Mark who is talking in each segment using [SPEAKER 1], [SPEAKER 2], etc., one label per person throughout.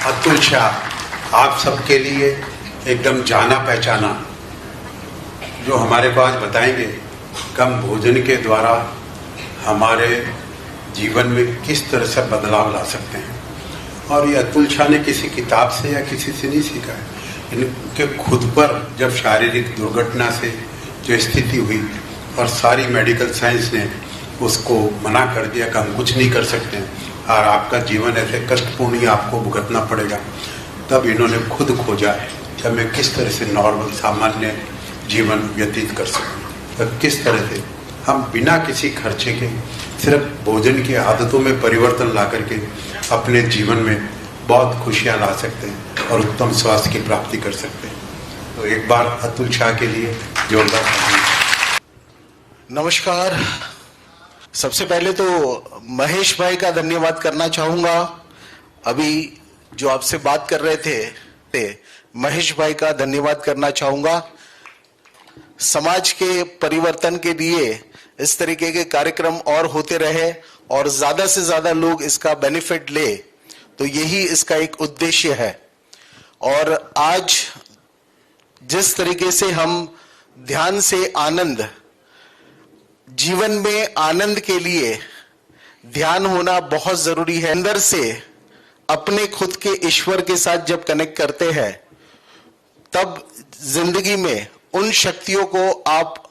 [SPEAKER 1] अतुल शाह आप सबके लिए एकदम जाना पहचाना, जो हमारे को आज बताएंगे कम भोजन के द्वारा हमारे जीवन में किस तरह से बदलाव ला सकते हैं। और ये अतुल शाह ने किसी किताब से या किसी से नहीं सीखा है, इनके खुद पर जब शारीरिक दुर्घटना से जो स्थिति हुई और सारी मेडिकल साइंस ने उसको मना कर दिया कि हम कुछ नहीं कर सकते और आपका जीवन ऐसे कष्टपूर्ण ही आपको भुगतना पड़ेगा, तब इन्होंने खुद खोजा है कि मैं किस तरह से नॉर्मल सामान्य जीवन व्यतीत कर सकूं। तो किस तरह से हम बिना किसी खर्चे के सिर्फ भोजन की आदतों में परिवर्तन ला करके अपने जीवन में बहुत खुशियां ला सकते हैं और उत्तम स्वास्थ्य की प्राप्ति कर सकते हैं। तो एक बार अतुल शाह के लिए जोरदार।
[SPEAKER 2] नमस्कार। सबसे पहले तो महेश भाई का धन्यवाद करना चाहूंगा। अभी जो आपसे बात कर रहे थे महेश भाई का धन्यवाद करना चाहूंगा। समाज के परिवर्तन के लिए इस तरीके के कार्यक्रम और होते रहे और ज्यादा से ज्यादा लोग इसका बेनिफिट ले, तो यही इसका एक उद्देश्य है। और आज जिस तरीके से हम ध्यान से आनंद, जीवन में आनंद के लिए ध्यान होना बहुत जरूरी है। अंदर से अपने खुद के ईश्वर के साथ जब कनेक्ट करते हैं, तब जिंदगी में उन शक्तियों को आप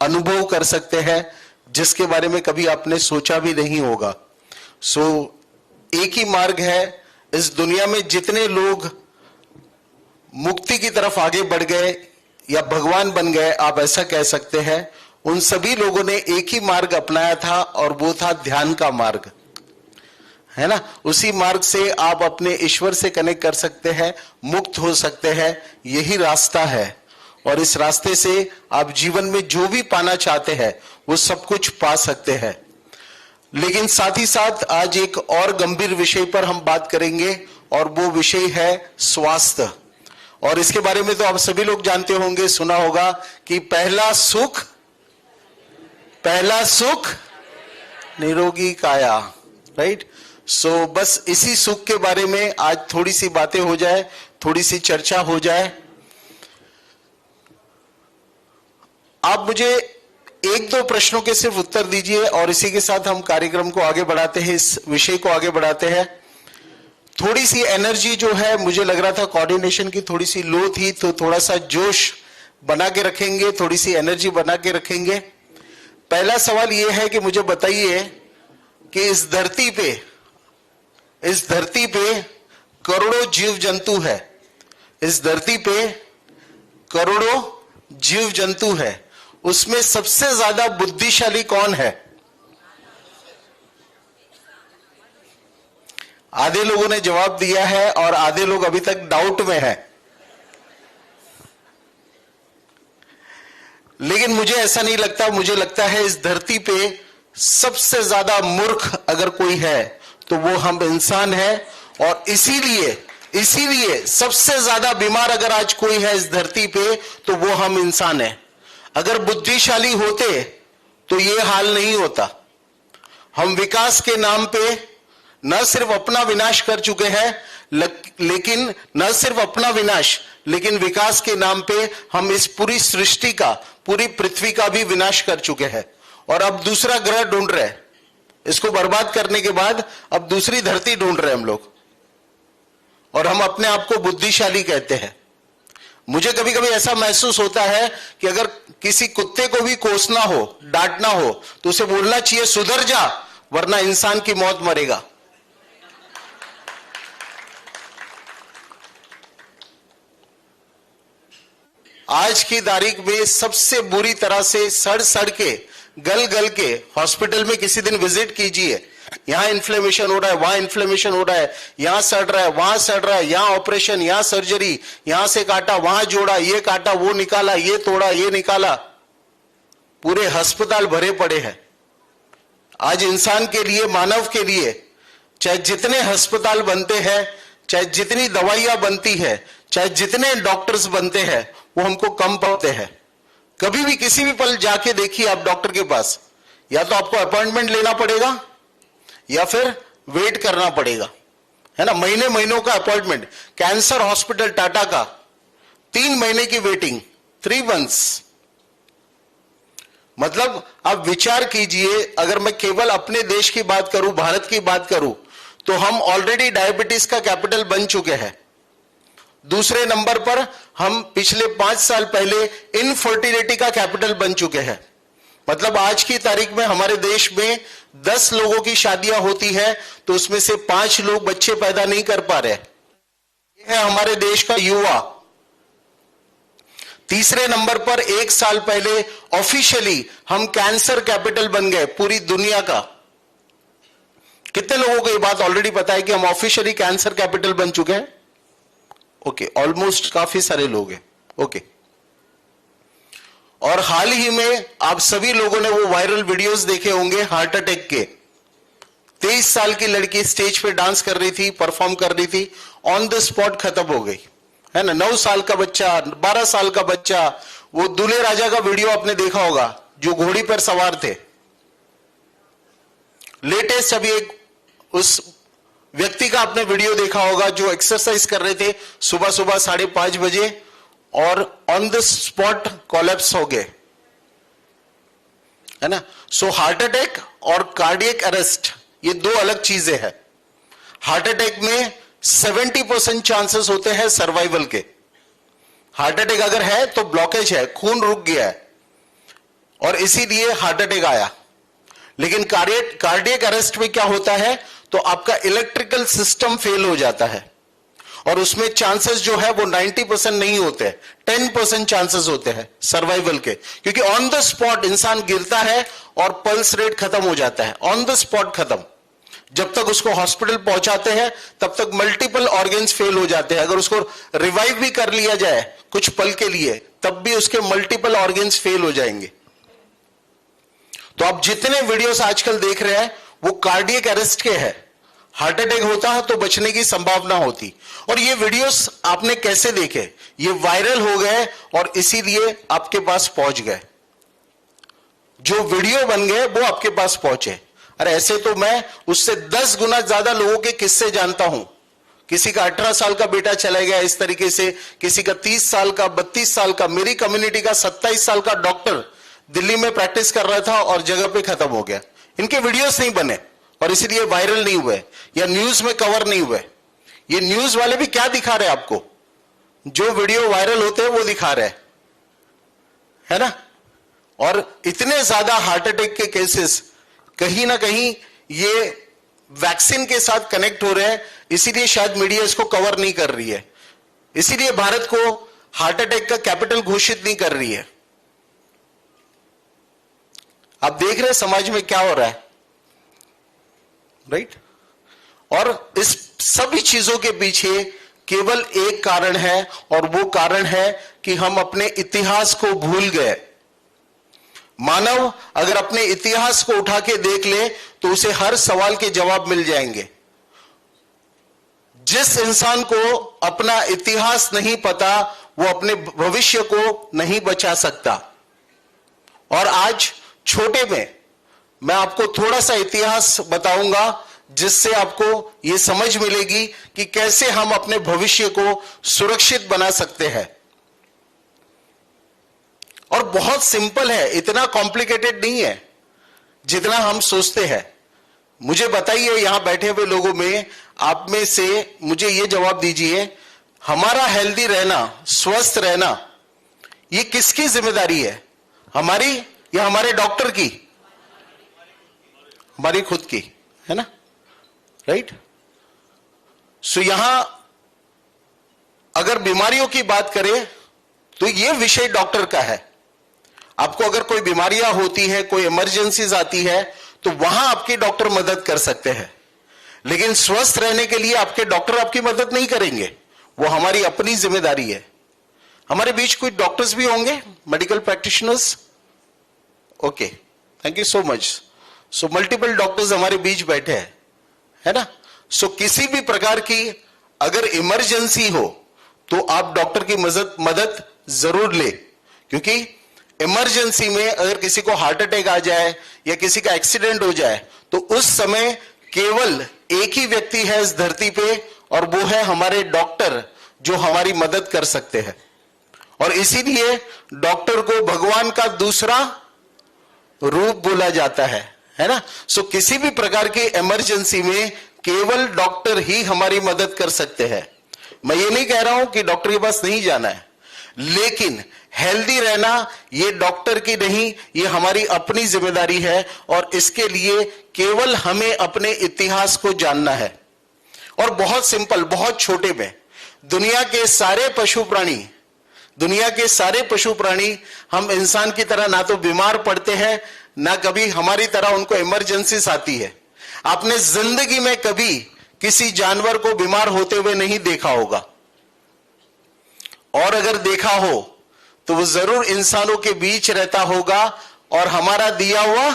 [SPEAKER 2] अनुभव कर सकते हैं जिसके बारे में कभी आपने सोचा भी नहीं होगा। एक ही मार्ग है। इस दुनिया में जितने लोग मुक्ति की तरफ आगे बढ़ गए या भगवान बन गए, आप ऐसा कह सकते हैं, उन सभी लोगों ने एक ही मार्ग अपनाया था और वो था ध्यान का मार्ग, है ना। उसी मार्ग से आप अपने ईश्वर से कनेक्ट कर सकते हैं, मुक्त हो सकते हैं। यही रास्ता है और इस रास्ते से आप जीवन में जो भी पाना चाहते हैं वो सब कुछ पा सकते हैं। लेकिन साथ ही साथ आज एक और गंभीर विषय पर हम बात करेंगे और वो विषय है स्वास्थ्य। और इसके बारे में तो आप सभी लोग जानते होंगे, सुना होगा कि पहला सुख निरोगी काया, राइट। बस इसी सुख के बारे में आज थोड़ी सी बातें हो जाए, थोड़ी सी चर्चा हो जाए। आप मुझे एक दो प्रश्नों के सिर्फ उत्तर दीजिए और इसी के साथ हम कार्यक्रम को आगे बढ़ाते हैं, इस विषय को आगे बढ़ाते हैं। थोड़ी सी एनर्जी जो है, मुझे लग रहा था कोऑर्डिनेशन की थोड़ी सी लो थी, तो थोड़ा सा जोश बना के रखेंगे, थोड़ी सी एनर्जी बना के रखेंगे। पहला सवाल यह है कि मुझे बताइए कि इस धरती पे करोड़ों जीव जंतु है। इस धरती पे करोड़ों जीव जंतु है, उसमें सबसे ज्यादा बुद्धिशाली कौन है? आधे लोगों ने जवाब दिया है और आधे लोग अभी तक डाउट में है। लेकिन मुझे ऐसा नहीं लगता। मुझे लगता है इस धरती पे सबसे ज्यादा मूर्ख अगर कोई है तो वो हम इंसान हैं। और इसीलिए सबसे ज्यादा बीमार अगर आज कोई है इस धरती पे तो वो हम इंसान हैं। अगर बुद्धिशाली होते तो ये हाल नहीं होता। हम विकास के नाम पे न सिर्फ अपना विनाश कर चुके हैं, लेकिन न सिर्फ अपना विनाश, लेकिन विकास के नाम पे हम इस पूरी सृष्टि का, पूरी पृथ्वी का भी विनाश कर चुके हैं। और अब दूसरा ग्रह ढूंढ रहे हैं। इसको बर्बाद करने के बाद अब दूसरी धरती ढूंढ रहे हैं हम लोग, और हम अपने आप को बुद्धिशाली कहते हैं। मुझे कभी कभी ऐसा महसूस होता है कि अगर किसी कुत्ते को भी कोसना हो, डांटना हो, तो उसे बोलना चाहिए सुधर जा, वरना इंसान की मौत मरेगा। आज की तारीख में सबसे बुरी तरह से सड़ के, गल के, हॉस्पिटल में किसी दिन विजिट कीजिए, यहां इन्फ्लेमेशन हो रहा है, वहां इन्फ्लेमेशन हो रहा है, यहां सड़ रहा है, वहां सड़ रहा है, यहां ऑपरेशन, यहां सर्जरी, यहां से काटा, वहां जोड़ा, ये काटा, वो निकाला, ये तोड़ा, ये निकाला, पूरे अस्पताल भरे पड़े हैं। आज इंसान के लिए, मानव के लिए, चाहे जितने अस्पताल बनते हैं, चाहे जितनी दवाइयां बनती है, चाहे जितने डॉक्टर्स बनते हैं, वो हमको कम पड़ते हैं। कभी भी किसी भी पल जाके देखिए आप डॉक्टर के पास, या तो आपको अपॉइंटमेंट लेना पड़ेगा या फिर वेट करना पड़ेगा। है ना, महीने महीनों का अपॉइंटमेंट। कैंसर हॉस्पिटल टाटा का 3 महीने की वेटिंग, 3 मंथ्स। मतलब आप विचार कीजिए, अगर मैं केवल अपने देश की बात करूं, भारत की बात करूं, तो हम ऑलरेडी डायबिटीज का कैपिटल बन चुके हैं। दूसरे नंबर पर हम पिछले 5 साल पहले इनफर्टिलिटी का कैपिटल बन चुके हैं। मतलब आज की तारीख में हमारे देश में 10 लोगों की शादियां होती है तो उसमें से 5 लोग बच्चे पैदा नहीं कर पा रहे। यह है हमारे देश का युवा। तीसरे नंबर पर 1 साल पहले ऑफिशियली हम कैंसर कैपिटल बन गए पूरी दुनिया का। कितने लोगों को यह बात ऑलरेडी पता है कि हम ऑफिशियली कैंसर कैपिटल बन चुके हैं? ओके, ऑलमोस्ट काफी सारे लोग हैं। ओके, और हाल ही में आप सभी लोगों ने वो वायरल वीडियोस देखे होंगे हार्ट अटैक के। 23 साल की लड़की स्टेज पे डांस कर रही थी, परफॉर्म कर रही थी, ऑन द स्पॉट खत्म हो गई, है ना। 9 साल का बच्चा, 12 साल का बच्चा, वो दूल्हे राजा का वीडियो आपने देखा होगा जो घोड़ी पर सवार थे। लेटेस्ट अभी एक उस व्यक्ति का आपने वीडियो देखा होगा जो एक्सरसाइज कर रहे थे सुबह सुबह 5:30 बजे और ऑन द स्पॉट कोलैप्स हो गए, है ना। सो हार्ट अटैक और कार्डियक अरेस्ट ये 2 अलग चीजें हैं। हार्ट अटैक में 70% चांसेस होते हैं सर्वाइवल के। हार्ट अटैक अगर है तो ब्लॉकेज है, खून रुक गया है और इसीलिए हार्ट अटैक आया। लेकिन कार्डियक अरेस्ट में क्या होता है, तो आपका इलेक्ट्रिकल सिस्टम फेल हो जाता है और उसमें चांसेस जो है वो 90% नहीं होते, 10% चांसेस होते हैं सर्वाइवल के, क्योंकि ऑन द स्पॉट इंसान गिरता है और पल्स रेट खत्म हो जाता है, ऑन द स्पॉट खत्म। जब तक उसको हॉस्पिटल पहुंचाते हैं तब तक मल्टीपल ऑर्गन्स फेल हो जाते हैं। अगर उसको रिवाइव भी कर लिया जाए कुछ पल के लिए तब भी उसके मल्टीपल ऑर्गन्स फेल हो जाएंगे। तो आप जितने वीडियोस आजकल देख रहे हैं वो कार्डियक अरेस्ट के हैं। हार्ट अटैक होता है तो बचने की संभावना होती। और ये वीडियोस आपने कैसे देखे? ये वायरल हो गए और इसीलिए आपके पास पहुंच गए। जो वीडियो बन गए वो आपके पास पहुंचे। अरे ऐसे तो मैं उससे 10 गुना ज्यादा लोगों के किस्से जानता हूं। किसी का 18 साल का बेटा चला गया इस तरीके से, किसी का 30 साल का, 32 साल का। मेरी कम्युनिटी का 27 साल का डॉक्टर दिल्ली में प्रैक्टिस कर रहा था और जगह पे खत्म हो गया। इनके वीडियोस नहीं बने और इसीलिए वायरल नहीं हुए या न्यूज में कवर नहीं हुए। ये न्यूज वाले भी क्या दिखा रहे हैं आपको? जो वीडियो वायरल होते हैं वो दिखा रहे हैं, है ना। और इतने ज्यादा हार्ट अटैक के केसेस कहीं ना कहीं ये वैक्सीन के साथ कनेक्ट हो रहे हैं, इसीलिए शायद मीडिया इसको कवर नहीं कर रही है। इसीलिए भारत को हार्ट अटैक का कैपिटल घोषित नहीं कर रही है। आप देख रहे हैं समाज में क्या हो रहा है, राइट। और इस सभी चीजों के पीछे केवल एक कारण है और वो कारण है कि हम अपने इतिहास को भूल गए। मानव अगर अपने इतिहास को उठा के देख ले तो उसे हर सवाल के जवाब मिल जाएंगे। जिस इंसान को अपना इतिहास नहीं पता वो अपने भविष्य को नहीं बचा सकता। और आज छोटे में मैं आपको थोड़ा सा इतिहास बताऊंगा जिससे आपको यह समझ मिलेगी कि कैसे हम अपने भविष्य को सुरक्षित बना सकते हैं। और बहुत सिंपल है, इतना कॉम्प्लिकेटेड नहीं है जितना हम सोचते हैं। मुझे बताइए यहां बैठे हुए लोगों में आप में से मुझे यह जवाब दीजिए, हमारा हेल्दी रहना, स्वस्थ रहना, यह किसकी जिम्मेदारी है? हमारी या हमारे डॉक्टर की? हमारी खुद की, है ना, राइट। सो यहां अगर बीमारियों की बात करें तो यह विषय डॉक्टर का है। आपको अगर कोई बीमारियां होती है, कोई इमरजेंसीज आती है तो वहां आपके डॉक्टर मदद कर सकते हैं। लेकिन स्वस्थ रहने के लिए आपके डॉक्टर आपकी मदद नहीं करेंगे, वो हमारी अपनी जिम्मेदारी है। हमारे बीच कुछ डॉक्टर्स भी होंगे, medical practitioners. Okay, thank you so much. So multiple doctors हमारे बीच बैठे हैं, है ना। सो किसी भी प्रकार की अगर इमरजेंसी हो तो आप डॉक्टर की मदद जरूर ले, क्योंकि इमरजेंसी में अगर किसी को हार्ट अटैक आ जाए या किसी का एक्सीडेंट हो जाए तो उस समय केवल एक ही व्यक्ति है इस धरती पे, और वो है हमारे डॉक्टर, जो हमारी मदद कर सकते हैं। और इसीलिए डॉक्टर को भगवान का दूसरा रूप बोला जाता है ना। सो किसी भी प्रकार की इमरजेंसी में केवल डॉक्टर ही हमारी मदद कर सकते हैं। मैं ये नहीं कह रहा हूं कि डॉक्टर के पास नहीं जाना है, लेकिन हेल्दी रहना ये डॉक्टर की नहीं, ये हमारी अपनी जिम्मेदारी है। और इसके लिए केवल हमें अपने इतिहास को जानना है। और बहुत सिंपल, बहुत छोटे में, दुनिया के सारे पशु प्राणी हम इंसान की तरह ना तो बीमार पड़ते हैं, ना कभी हमारी तरह उनको इमरजेंसीज आती है। आपने जिंदगी में कभी किसी जानवर को बीमार होते हुए नहीं देखा होगा, और अगर देखा हो तो वो जरूर इंसानों के बीच रहता होगा और हमारा दिया हुआ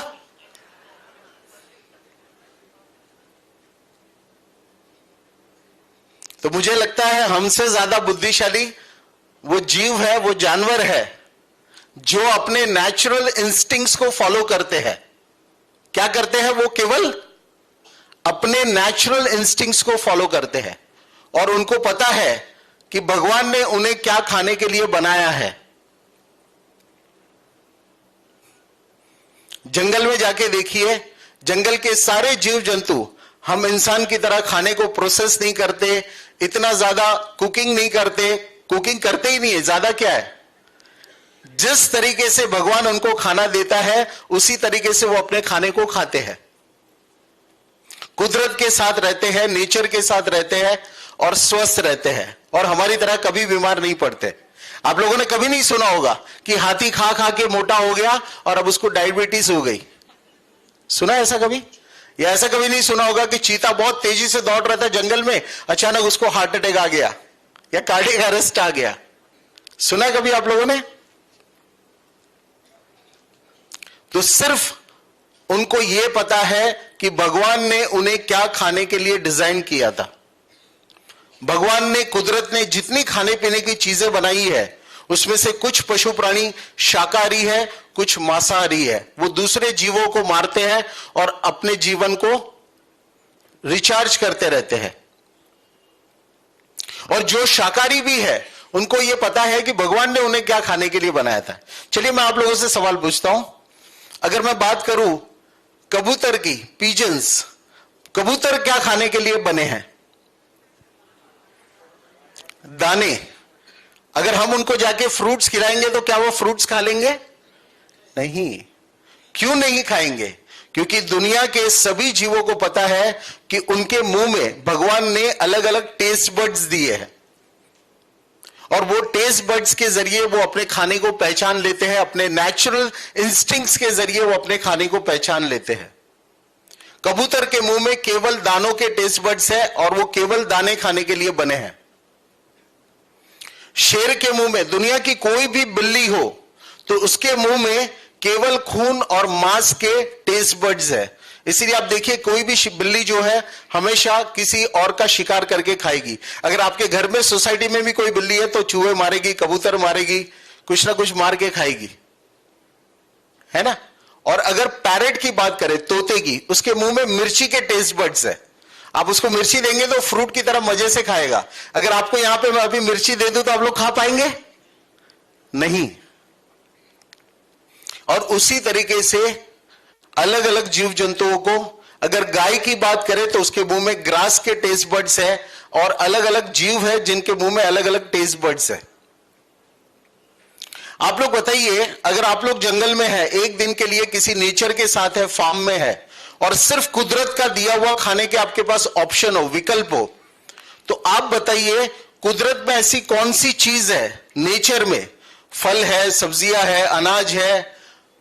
[SPEAKER 2] तो मुझे लगता है हमसे ज्यादा बुद्धिशाली वो जीव है, वो जानवर है जो अपने नेचुरल इंस्टिंक्ट्स को फॉलो करते हैं। क्या करते हैं? वो केवल अपने नेचुरल इंस्टिंक्ट्स को फॉलो करते हैं, और उनको पता है कि भगवान ने उन्हें क्या खाने के लिए बनाया है। जंगल में जाके देखिए, जंगल के सारे जीव जंतु हम इंसान की तरह खाने को प्रोसेस नहीं करते, इतना ज्यादा कुकिंग नहीं करते, कुकिंग करते ही नहीं है। ज्यादा क्या है, जिस तरीके से भगवान उनको खाना देता है उसी तरीके से वो अपने खाने को खाते हैं। कुदरत के साथ रहते हैं, नेचर के साथ रहते हैं और स्वस्थ रहते हैं, और हमारी तरह कभी बीमार नहीं पड़ते। आप लोगों ने कभी नहीं सुना होगा कि हाथी खा खा के मोटा हो गया और अब उसको डायबिटीज हो गई। सुना है ऐसा कभी? या ऐसा कभी नहीं सुना होगा कि चीता बहुत तेजी से दौड़ रहा था जंगल में, अचानक उसको हार्ट अटैक आ गया या कार्डियक अरेस्ट आ गया? सुना है कभी आप लोगों ने? तो सिर्फ उनको यह पता है कि भगवान ने उन्हें क्या खाने के लिए डिजाइन किया था। भगवान ने, कुदरत ने जितनी खाने पीने की चीजें बनाई है उसमें से कुछ पशु प्राणी शाकाहारी है, कुछ मांसाहारी है। वो दूसरे जीवों को मारते हैं और अपने जीवन को रिचार्ज करते रहते हैं। और जो शाकाहारी भी है उनको यह पता है कि भगवान ने उन्हें क्या खाने के लिए बनाया था। चलिए मैं आप लोगों से सवाल पूछता हूं, अगर मैं बात करूं कबूतर की, पीजन्स, कबूतर क्या खाने के लिए बने हैं? दाने। अगर हम उनको जाके फ्रूट्स खिलाएंगे तो क्या वो फ्रूट्स खा लेंगे? नहीं। क्यों नहीं खाएंगे? क्योंकि दुनिया के सभी जीवों को पता है कि उनके मुंह में भगवान ने अलग अलग टेस्ट बड्स दिए हैं, और वो टेस्ट बड्स के जरिए वो अपने खाने को पहचान लेते हैं, अपने नेचुरल इंस्टिंक्ट्स के जरिए वो अपने खाने को पहचान लेते हैं। कबूतर के मुंह में केवल दानों के टेस्ट बड्स है और वो केवल दाने खाने के लिए बने हैं। शेर के मुंह में, दुनिया की कोई भी बिल्ली हो तो उसके मुंह में केवल खून और मांस के टेस्ट बड्स है। इसीलिए आप देखिए कोई भी बिल्ली जो है हमेशा किसी और का शिकार करके खाएगी। अगर आपके घर में, सोसाइटी में भी कोई बिल्ली है तो चूहे मारेगी, कबूतर मारेगी, कुछ ना कुछ मार के खाएगी, है ना। और अगर पैरेट की बात करें, तोते की, उसके मुंह में मिर्ची के टेस्ट बड्स है। आप उसको मिर्ची देंगे तो फ्रूट की तरह मजे से खाएगा। अगर आपको यहां पे मैं अभी मिर्ची दे दूं तो आप लोग खा पाएंगे? नहीं। और उसी तरीके से अलग अलग जीव जंतुओं को, अगर गाय की बात करें तो उसके मुंह में ग्रास के टेस्ट बड्स है, और अलग अलग जीव है जिनके मुंह में अलग अलग टेस्ट बड्स है। आप लोग बताइए, अगर आप लोग जंगल में है, एक दिन के लिए किसी नेचर के साथ है, फार्म में है, और सिर्फ कुदरत का दिया हुआ खाने के आपके पास ऑप्शन हो, विकल्प हो, तो आप बताइए कुदरत में ऐसी कौन सी चीज है, नेचर में फल है, सब्जियां है, अनाज है,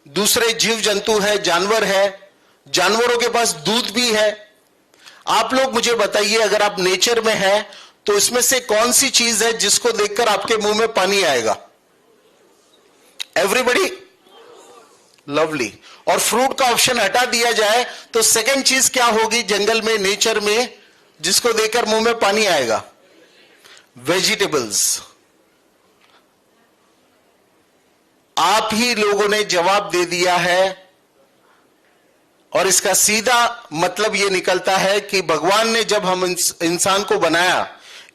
[SPEAKER 2] दूसरे जीव जंतु है, जानवर है, जानवरों के पास दूध भी है। आप लोग मुझे बताइए, अगर आप नेचर में है तो इसमें से कौन सी चीज है जिसको देखकर आपके मुंह में पानी आएगा? एवरीबडी? लवली। और फ्रूट का ऑप्शन हटा दिया जाए तो सेकंड चीज क्या होगी जंगल में, नेचर में, जिसको देखकर मुंह में पानी आएगा? वेजिटेबल्स। आप ही लोगों ने जवाब दे दिया है, और इसका सीधा मतलब ये निकलता है कि भगवान ने जब हम इंसान को बनाया,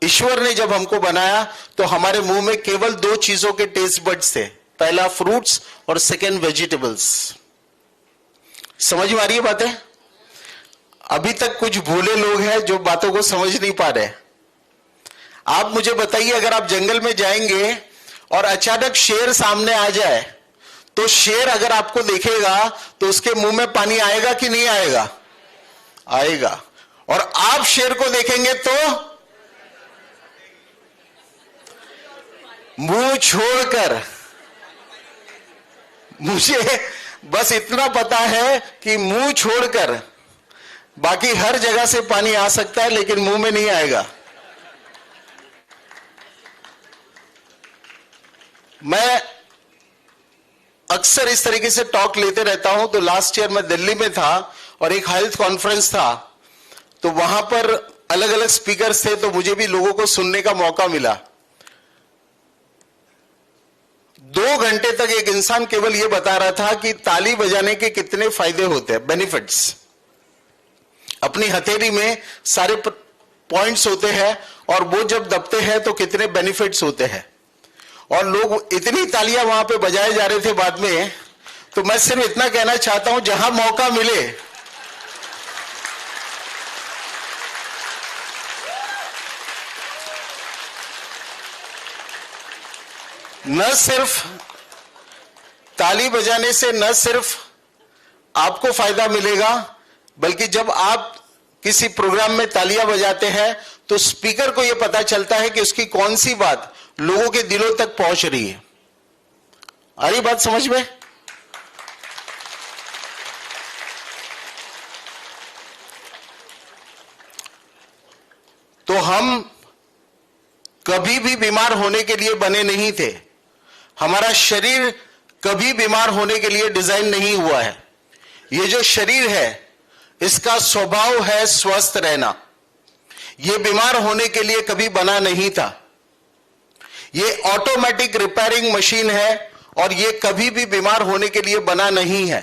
[SPEAKER 2] ईश्वर ने जब हमको बनाया, तो हमारे मुंह में केवल दो चीजों के टेस्ट बड्स थे, पहला फ्रूट्स और सेकंड वेजिटेबल्स। समझ में आ रही है बातें? अभी तक कुछ भूले लोग हैं जो बातों को समझ नहीं पा रहे। आप मुझे बताइए, अगर आप जंगल में जाएंगे और अचानक शेर सामने आ जाए, तो शेर अगर आपको देखेगा तो उसके मुंह में पानी आएगा कि नहीं आएगा? आएगा। और आप शेर को देखेंगे तो मुंह छोड़कर। मुझे बस इतना पता है कि मुंह छोड़कर, बाकी हर जगह से पानी आ सकता है लेकिन मुंह में नहीं आएगा। मैं अक्सर इस तरीके से टॉक लेते रहता हूं। तो लास्ट ईयर मैं दिल्ली में था और एक हेल्थ कॉन्फ्रेंस था, तो वहां पर अलग अलग स्पीकर्स थे, तो मुझे भी लोगों को सुनने का मौका मिला। 2 घंटे तक एक इंसान केवल यह बता रहा था कि ताली बजाने के कितने फायदे होते हैं, बेनिफिट्स। अपनी हथेली में सारे पॉइंट्स होते हैं और वो जब दबते हैं तो कितने बेनिफिट्स होते हैं। और लोग इतनी तालियां वहां पे बजाए जा रहे थे बाद में। तो मैं सिर्फ इतना कहना चाहता हूं, जहां मौका मिले न सिर्फ ताली बजाने से न सिर्फ आपको फायदा मिलेगा, बल्कि जब आप किसी प्रोग्राम में तालियां बजाते हैं तो स्पीकर को यह पता चलता है कि उसकी कौन सी बात लोगों के दिलों तक पहुंच रही है। आ रही बात समझ में? तो हम कभी भी बीमार होने के लिए बने नहीं थे। हमारा शरीर कभी बीमार होने के लिए डिजाइन नहीं हुआ है। ये जो शरीर है, इसका स्वभाव है स्वस्थ रहना। ये बीमार होने के लिए कभी बना नहीं था। ये ऑटोमेटिक रिपेयरिंग मशीन है और ये कभी भी बीमार होने के लिए बना नहीं है।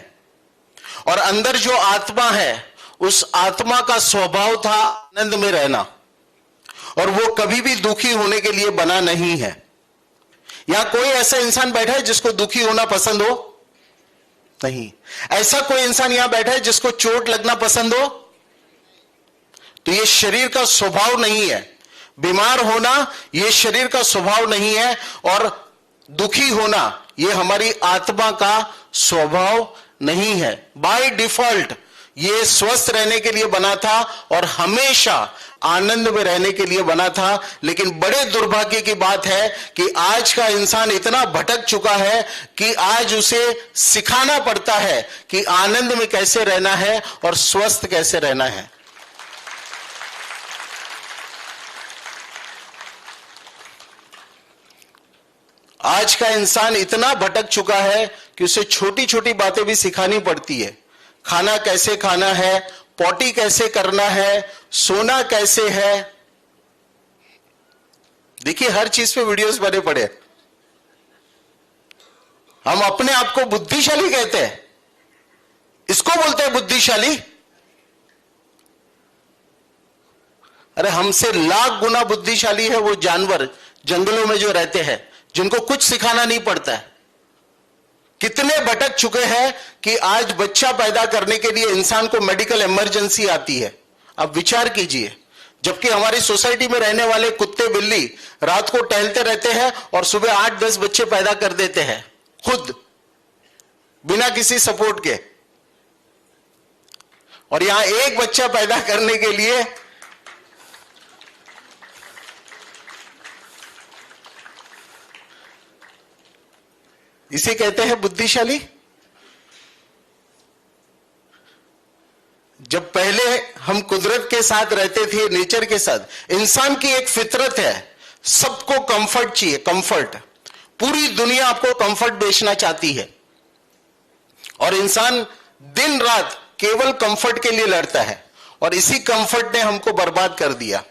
[SPEAKER 2] और अंदर जो आत्मा है, उस आत्मा का स्वभाव था आनंद में रहना, और वो कभी भी दुखी होने के लिए बना नहीं है। यहां कोई ऐसा इंसान बैठा है जिसको दुखी होना पसंद हो? नहीं। ऐसा कोई इंसान यहां बैठा है जिसको चोट लगना पसंद हो? तो ये शरीर का स्वभाव नहीं है। बीमार होना ये शरीर का स्वभाव नहीं है, और दुखी होना ये हमारी आत्मा का स्वभाव नहीं है। बाय डिफॉल्ट ये स्वस्थ रहने के लिए बना था और हमेशा आनंद में रहने के लिए बना था। लेकिन बड़े दुर्भाग्य की बात है कि आज का इंसान इतना भटक चुका है कि आज उसे सिखाना पड़ता है कि आनंद में कैसे रहना है और स्वस्थ कैसे रहना है। आज का इंसान इतना भटक चुका है कि उसे छोटी छोटी बातें भी सिखानी पड़ती है। खाना कैसे खाना है, पॉटी कैसे करना है, सोना कैसे है। देखिए, हर चीज पे वीडियोस बने पड़े। हम अपने आप को बुद्धिशाली कहते हैं, इसको बोलते हैं बुद्धिशाली। अरे हमसे लाख गुना बुद्धिशाली है वो जानवर जंगलों में जो रहते हैं, जिनको कुछ सिखाना नहीं पड़ता है। कितने भटक चुके हैं कि आज बच्चा पैदा करने के लिए इंसान को मेडिकल इमरजेंसी आती है। अब विचार कीजिए, जबकि हमारी सोसाइटी में रहने वाले कुत्ते बिल्ली रात को टहलते रहते हैं और सुबह 8-10 बच्चे पैदा कर देते हैं खुद, बिना किसी सपोर्ट के। और यहां एक बच्चा पैदा करने के लिए इसे कहते हैं बुद्धिशाली। जब पहले हम कुदरत के साथ रहते थे, नेचर के साथ, इंसान की एक फितरत है, सबको कंफर्ट चाहिए, कंफर्ट। पूरी दुनिया आपको कंफर्ट बेचना चाहती है और इंसान दिन रात केवल कंफर्ट के लिए लड़ता है, और इसी कंफर्ट ने हमको बर्बाद कर दिया।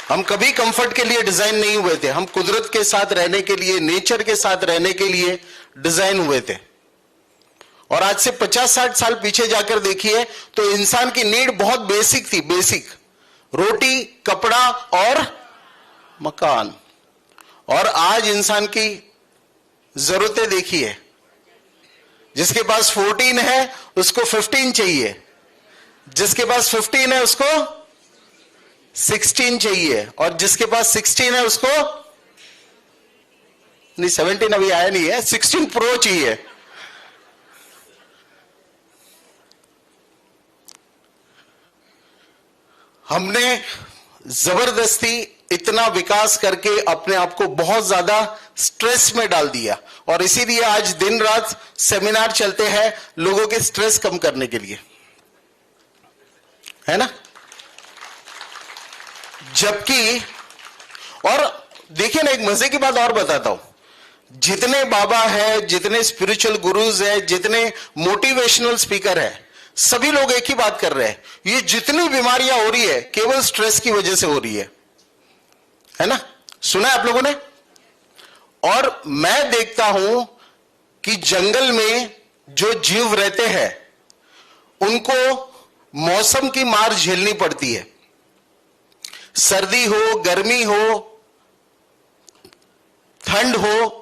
[SPEAKER 2] हम कभी कंफर्ट के लिए डिजाइन नहीं हुए थे। हम कुदरत के साथ रहने के लिए, नेचर के साथ रहने के लिए डिजाइन हुए थे। और आज से 50-60 साल पीछे जाकर देखिए तो इंसान की नीड बहुत बेसिक थी, बेसिक, रोटी, कपड़ा और मकान। और आज इंसान की जरूरतें देखिए, जिसके पास 14 है उसको 15 चाहिए, जिसके पास 15 है उसको 16 चाहिए, और जिसके पास 16 है उसको नहीं, 17 अभी आया नहीं है, 16 प्रो चाहिए। हमने जबरदस्ती इतना विकास करके अपने आप को बहुत ज्यादा स्ट्रेस में डाल दिया, और इसीलिए आज दिन रात सेमिनार चलते हैं लोगों के स्ट्रेस कम करने के लिए, है ना। जबकि, और देखिए ना, एक मजे की बात और बताता हूं, जितने बाबा है, जितने स्पिरिचुअल गुरुज है, जितने मोटिवेशनल स्पीकर है, सभी लोग एक ही बात कर रहे हैं, ये जितनी बीमारियां हो रही है केवल स्ट्रेस की वजह से हो रही है ना। सुना है आप लोगों ने। और मैं देखता हूं कि जंगल में जो जीव रहते हैं उनको मौसम की मार झेलनी पड़ती है, सर्दी हो, गर्मी हो, ठंड हो,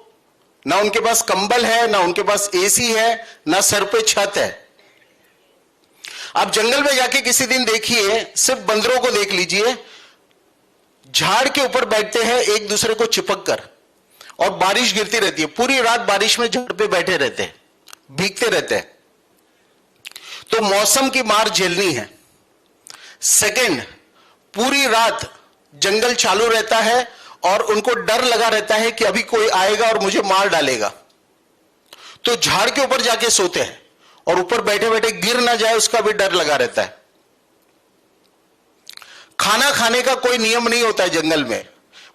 [SPEAKER 2] ना उनके पास कंबल है, ना उनके पास एसी है, ना सर पे छत है। आप जंगल में जाके किसी दिन देखिए, सिर्फ बंदरों को देख लीजिए, झाड़ के ऊपर बैठते हैं एक दूसरे को चिपक कर, और बारिश गिरती रहती है, पूरी रात बारिश में झाड़ पे बैठे रहते हैं, भीगते रहते हैं। तो मौसम की मार झेलनी है। सेकंड, पूरी रात जंगल चालू रहता है और उनको डर लगा रहता है कि अभी कोई आएगा और मुझे मार डालेगा, तो झाड़ के ऊपर जाके सोते हैं, और ऊपर बैठे बैठे गिर ना जाए उसका भी डर लगा रहता है। खाना खाने का कोई नियम नहीं होता है जंगल में,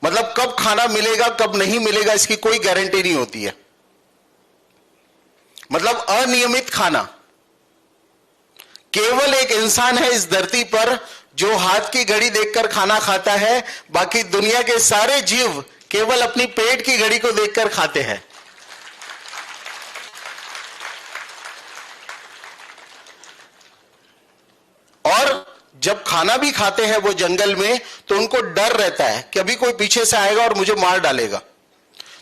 [SPEAKER 2] मतलब कब खाना मिलेगा कब नहीं मिलेगा इसकी कोई गारंटी नहीं होती है, मतलब अनियमित खाना। केवल एक इंसान है इस धरती पर जो हाथ की घड़ी देखकर खाना खाता है, बाकी दुनिया के सारे जीव केवल अपनी पेट की घड़ी को देखकर खाते हैं। और जब खाना भी खाते हैं वो जंगल में, तो उनको डर रहता है कि अभी कोई पीछे से आएगा और मुझे मार डालेगा।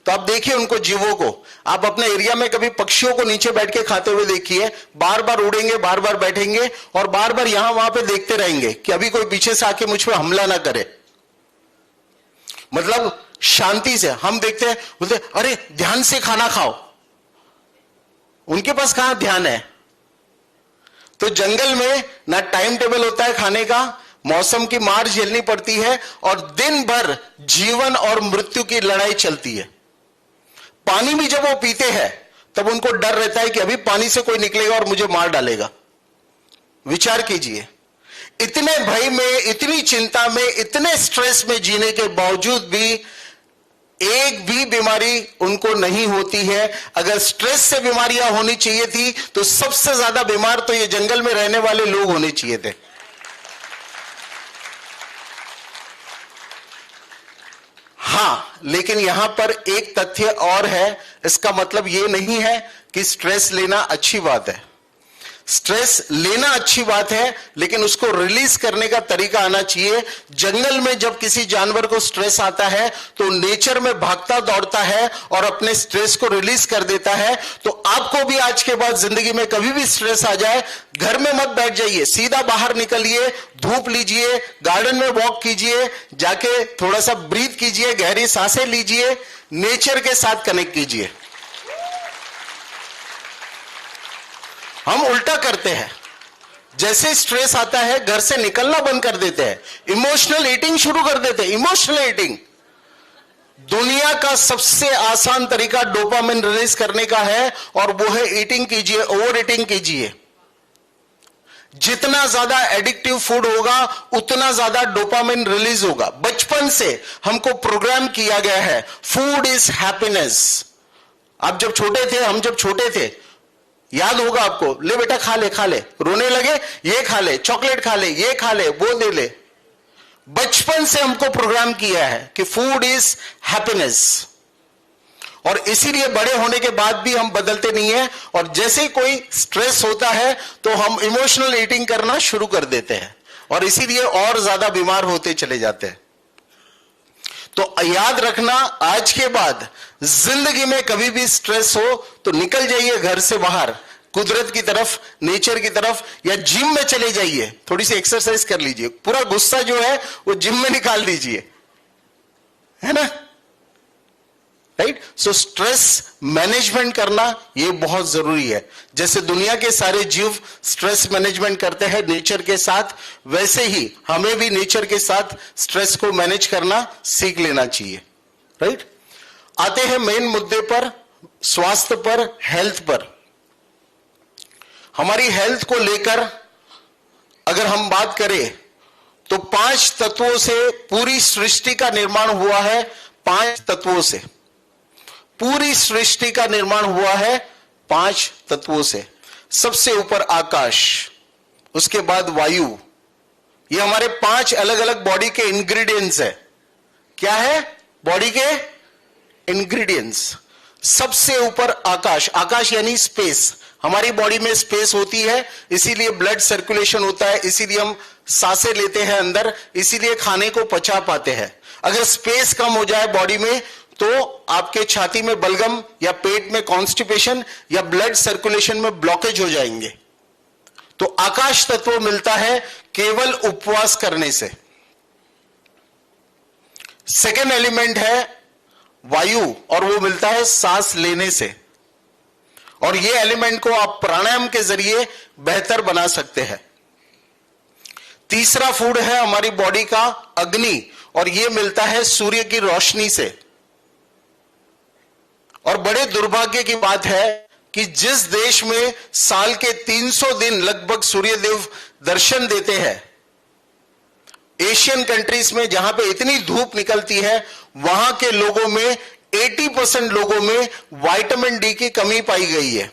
[SPEAKER 2] तो आप देखिए उनको जीवों को, आप अपने एरिया में कभी पक्षियों को नीचे बैठ के खाते हुए देखिए, बार बार उड़ेंगे, बार बार बैठेंगे, और बार बार यहां वहां पे देखते रहेंगे कि अभी कोई पीछे से आके मुझ पर हमला ना करे। मतलब शांति से हम देखते हैं, बोलते अरे ध्यान से खाना खाओ, उनके पास कहां ध्यान है। तो जंगल में ना टाइम टेबल होता है खाने का, मौसम की मार झेलनी पड़ती है, और दिन भर जीवन और मृत्यु की लड़ाई चलती है। पानी भी जब वो पीते हैं तब उनको डर रहता है कि अभी पानी से कोई निकलेगा और मुझे मार डालेगा। विचार कीजिए, इतने भय में, इतनी चिंता में, इतने स्ट्रेस में जीने के बावजूद भी एक भी बीमारी उनको नहीं होती है। अगर स्ट्रेस से बीमारियां होनी चाहिए थी तो सबसे ज्यादा बीमार तो ये जंगल में रहने वाले लोग होने चाहिए थे। हां, लेकिन यहां पर एक तथ्य और है, इसका मतलब यह नहीं है कि स्ट्रेस लेना अच्छी बात है। स्ट्रेस लेना अच्छी बात है, लेकिन उसको रिलीज करने का तरीका आना चाहिए। जंगल में जब किसी जानवर को स्ट्रेस आता है तो नेचर में भागता दौड़ता है और अपने स्ट्रेस को रिलीज कर देता है। तो आपको भी आज के बाद जिंदगी में कभी भी स्ट्रेस आ जाए, घर में मत बैठ जाइए, सीधा बाहर निकलिए, धूप लीजिए, गार्डन में वॉक कीजिए, जाके थोड़ा सा ब्रीथ कीजिए, गहरी सांसें लीजिए, नेचर के साथ कनेक्ट कीजिए। हम उल्टा करते हैं, जैसे स्ट्रेस आता है घर से निकलना बंद कर देते हैं, इमोशनल ईटिंग शुरू कर देते हैं। इमोशनल ईटिंग दुनिया का सबसे आसान तरीका डोपामिन रिलीज करने का है, और वो है ईटिंग कीजिए, ओवर ईटिंग कीजिए। जितना ज्यादा एडिक्टिव फूड होगा उतना ज्यादा डोपामिन रिलीज होगा। बचपन से हमको प्रोग्राम किया गया है, फूड इज हैप्पीनेस। आप जब छोटे थे, हम जब छोटे थे, याद होगा आपको, ले बेटा खा ले खा ले, रोने लगे ये खा ले, चॉकलेट खा ले, ये खा ले, वो दे ले। बचपन से हमको प्रोग्राम किया है कि फूड इज हैप्पीनेस। और इसीलिए बड़े होने के बाद भी हम बदलते नहीं है, और जैसे ही कोई स्ट्रेस होता है तो हम इमोशनल ईटिंग करना शुरू कर देते हैं और इसीलिए और ज्यादा बीमार होते चले जाते हैं। तो याद रखना, आज के बाद जिंदगी में कभी भी स्ट्रेस हो तो निकल जाइए घर से बाहर, कुदरत की तरफ, नेचर की तरफ, या जिम में चले जाइए, थोड़ी सी एक्सरसाइज कर लीजिए, पूरा गुस्सा जो है वो जिम में निकाल दीजिए, है ना, राइट। सो स्ट्रेस मैनेजमेंट करना ये बहुत जरूरी है। जैसे दुनिया के सारे जीव स्ट्रेस मैनेजमेंट करते हैं नेचर के साथ, वैसे ही हमें भी नेचर के साथ स्ट्रेस को मैनेज करना सीख लेना चाहिए, राइट। आते हैं मेन मुद्दे पर, स्वास्थ्य पर, हेल्थ पर। हमारी हेल्थ को लेकर अगर हम बात करें तो 5 तत्वों से पूरी सृष्टि का निर्माण हुआ है। 5 तत्वों से पूरी सृष्टि का निर्माण हुआ है, 5 तत्वों से। सबसे ऊपर आकाश, उसके बाद वायु, ये हमारे 5 अलग अलग बॉडी के इंग्रेडिएंट्स है। क्या है? बॉडी के इंग्रेडिएंट्स। सबसे ऊपर आकाश, आकाश यानी स्पेस। हमारी बॉडी में स्पेस होती है, इसीलिए ब्लड सर्कुलेशन होता है, इसीलिए हम सांसें लेते हैं अंदर, इसीलिए खाने को पचा पाते हैं। अगर स्पेस कम हो जाए बॉडी में तो आपके छाती में बलगम या पेट में कॉन्स्टिपेशन या ब्लड सर्कुलेशन में ब्लॉकेज हो जाएंगे। तो आकाश तत्व मिलता है केवल उपवास करने से। सेकेंड एलिमेंट है वायु, और वो मिलता है सांस लेने से, और ये एलिमेंट को आप प्राणायाम के जरिए बेहतर बना सकते हैं। तीसरा फूड है हमारी बॉडी का अग्नि, और ये मिलता है सूर्य की रोशनी से। और बड़े दुर्भाग्य की बात है कि जिस देश में साल के 300 दिन लगभग सूर्यदेव दर्शन देते हैं, एशियन कंट्रीज में जहां पे इतनी धूप निकलती है, वहां के लोगों में 80% लोगों में विटामिन डी की कमी पाई गई है।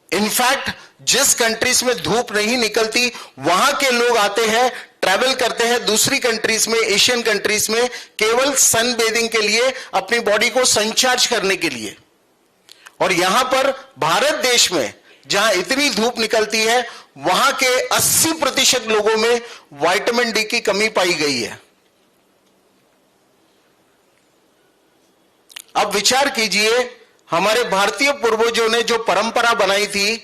[SPEAKER 2] इनफैक्ट जिस कंट्रीज में धूप नहीं निकलती, वहां के लोग आते हैं, ट्रैवल करते हैं दूसरी कंट्रीज में, एशियन कंट्रीज में, केवल सन बेदिंग के लिए, अपनी बॉडी को सनचार्ज करने के लिए। और यहां पर भारत देश में जहां इतनी धूप निकलती है, वहां के 80% लोगों में विटामिन डी की कमी पाई गई है। अब विचार कीजिए, हमारे भारतीय पूर्वजों ने जो परंपरा बनाई थी,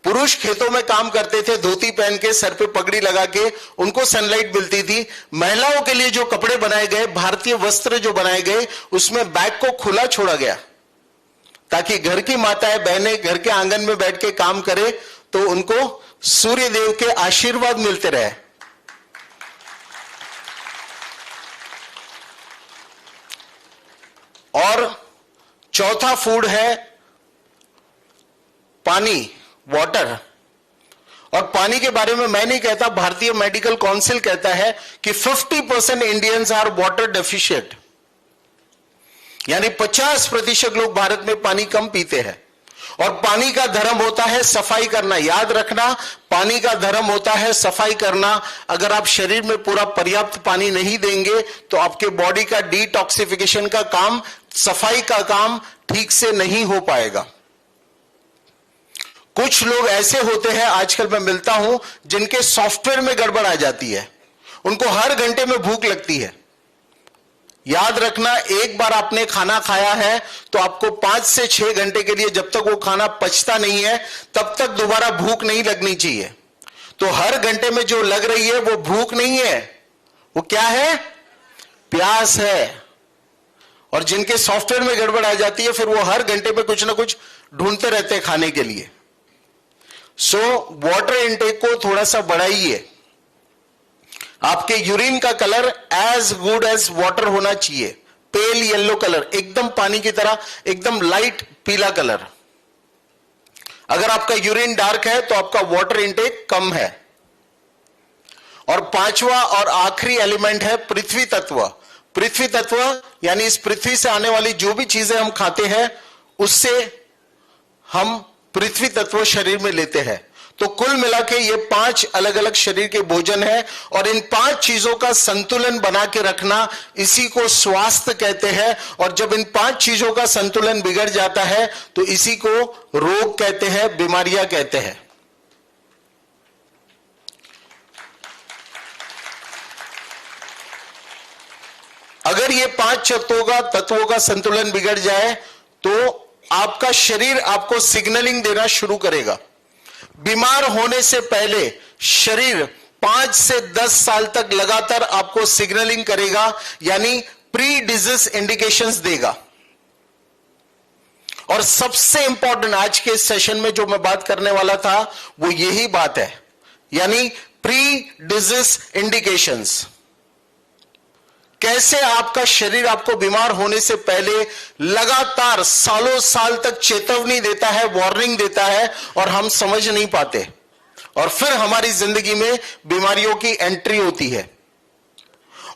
[SPEAKER 2] पुरुष खेतों में काम करते थे धोती पहन के, सर पे पगड़ी लगा के, उनको सनलाइट मिलती थी। महिलाओं के लिए जो कपड़े बनाए गए, भारतीय वस्त्र जो बनाए गए, उसमें बैक को खुला छोड़ा गया ताकि घर की माताएं बहनें घर के आंगन में बैठ के काम करे तो उनको सूर्य देव के आशीर्वाद मिलते रहे। और चौथा फूड है पानी, वाटर। और पानी के बारे में मैं नहीं कहता, भारतीय मेडिकल काउंसिल कहता है कि 50% इंडियंस आर वाटर डेफिशिएंट, यानी 50% लोग भारत में पानी कम पीते हैं। और पानी का धर्म होता है सफाई करना। याद रखना, पानी का धर्म होता है सफाई करना। अगर आप शरीर में पूरा पर्याप्त पानी नहीं देंगे तो आपके बॉडी का डिटॉक्सिफिकेशन का काम, सफाई का काम ठीक से नहीं हो पाएगा। कुछ लोग ऐसे होते हैं, आजकल मैं मिलता हूं, जिनके सॉफ्टवेयर में गड़बड़ आ जाती है, उनको हर घंटे में भूख लगती है। याद रखना, एक बार आपने खाना खाया है तो आपको 5 से 6 घंटे के लिए, जब तक वो खाना पचता नहीं है, तब तक दोबारा भूख नहीं लगनी चाहिए। तो हर घंटे में जो लग रही है वो भूख नहीं है, वो क्या है? प्यास है। और जिनके सॉफ्टवेयर में गड़बड़ आ जाती है, फिर वो हर घंटे में कुछ ना कुछ ढूंढते रहते हैं खाने के लिए। सो वाटर इनटेक को थोड़ा सा बढ़ाइए। आपके यूरिन का colour as good as water होना चाहिए, पेल येलो कलर, एकदम पानी की तरह, एकदम लाइट पीला कलर। अगर आपका यूरिन डार्क है तो आपका वाटर इनटेक कम है। और पांचवा और आखिरी एलिमेंट है पृथ्वी तत्व। पृथ्वी तत्व यानी इस पृथ्वी से आने वाली जो भी चीजें हम खाते हैं, उससे हम पृथ्वी तत्व शरीर में लेते हैं। तो कुल मिला के ये 5 अलग अलग शरीर के भोजन है, और इन 5 चीजों का संतुलन बना के रखना, इसी को स्वास्थ्य कहते हैं। और जब इन 5 चीजों का संतुलन बिगड़ जाता है तो इसी को रोग कहते हैं, बीमारियां कहते हैं। अगर ये 5 तत्वों का संतुलन बिगड़ जाए तो आपका शरीर आपको सिग्नलिंग देना शुरू करेगा। बीमार होने से पहले शरीर 5 से 10 साल तक लगातार आपको सिग्नलिंग करेगा, यानी प्री डिजीज इंडिकेशंस देगा। और सबसे इंपॉर्टेंट आज के सेशन में जो मैं बात करने वाला था वो यही बात है, यानी प्री डिजीज इंडिकेशंस। कैसे आपका शरीर आपको बीमार होने से पहले लगातार सालों साल तक चेतावनी देता है, वार्निंग देता है, और हम समझ नहीं पाते, और फिर हमारी जिंदगी में बीमारियों की एंट्री होती है।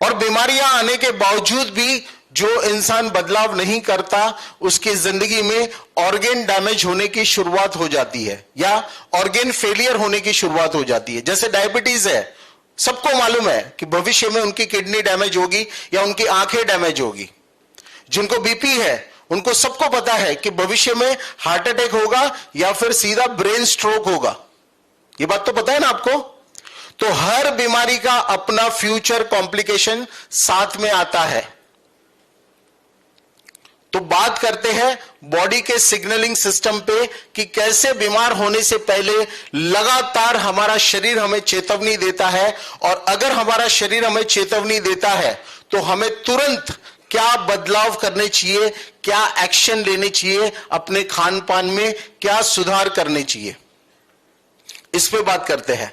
[SPEAKER 2] और बीमारियां आने के बावजूद भी जो इंसान बदलाव नहीं करता, उसकी जिंदगी में ऑर्गेन डैमेज होने की शुरुआत हो जाती है, या ऑर्गेन फेलियर होने की शुरुआत हो जाती है। जैसे डायबिटीज है, सबको मालूम है कि भविष्य में उनकी किडनी डैमेज होगी या उनकी आंखें डैमेज होगी। जिनको बीपी है उनको सबको पता है कि भविष्य में हार्ट अटैक होगा या फिर सीधा ब्रेन स्ट्रोक होगा। ये बात तो पता है ना आपको। तो हर बीमारी का अपना फ्यूचर कॉम्प्लिकेशन साथ में आता है। तो बात करते हैं बॉडी के सिग्नलिंग सिस्टम पे कि कैसे बीमार होने से पहले लगातार हमारा शरीर हमें चेतावनी देता है, और अगर हमारा शरीर हमें चेतावनी देता है तो हमें तुरंत क्या बदलाव करने चाहिए, क्या एक्शन लेने चाहिए, अपने खान पान में क्या सुधार करने चाहिए, इस पे बात करते हैं।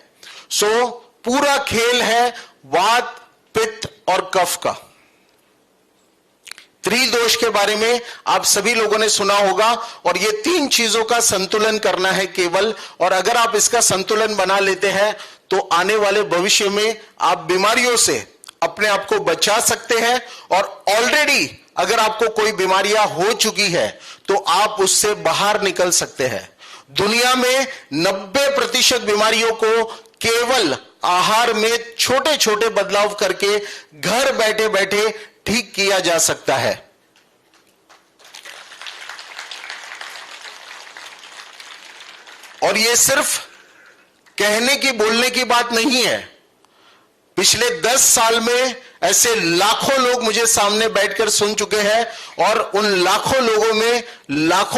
[SPEAKER 2] सो पूरा खेल है वात, पित्त और कफ का। त्रिदोष के बारे में आप सभी लोगों ने सुना होगा, और ये 3 चीजों का संतुलन करना है केवल। और अगर आप इसका संतुलन बना लेते हैं तो आने वाले भविष्य में आप बीमारियों से अपने आप को बचा सकते हैं। और ऑलरेडी अगर आपको कोई बीमारियां हो चुकी है तो आप उससे बाहर निकल सकते हैं। दुनिया में 90% बीमारियों को केवल आहार में छोटे छोटे बदलाव करके घर बैठे बैठे ठीक किया जा सकता है। और यह सिर्फ कहने की, बोलने की बात नहीं है। पिछले 10 साल में ऐसे लाखों लोग मुझे सामने बैठकर सुन चुके हैं, और उन लाखों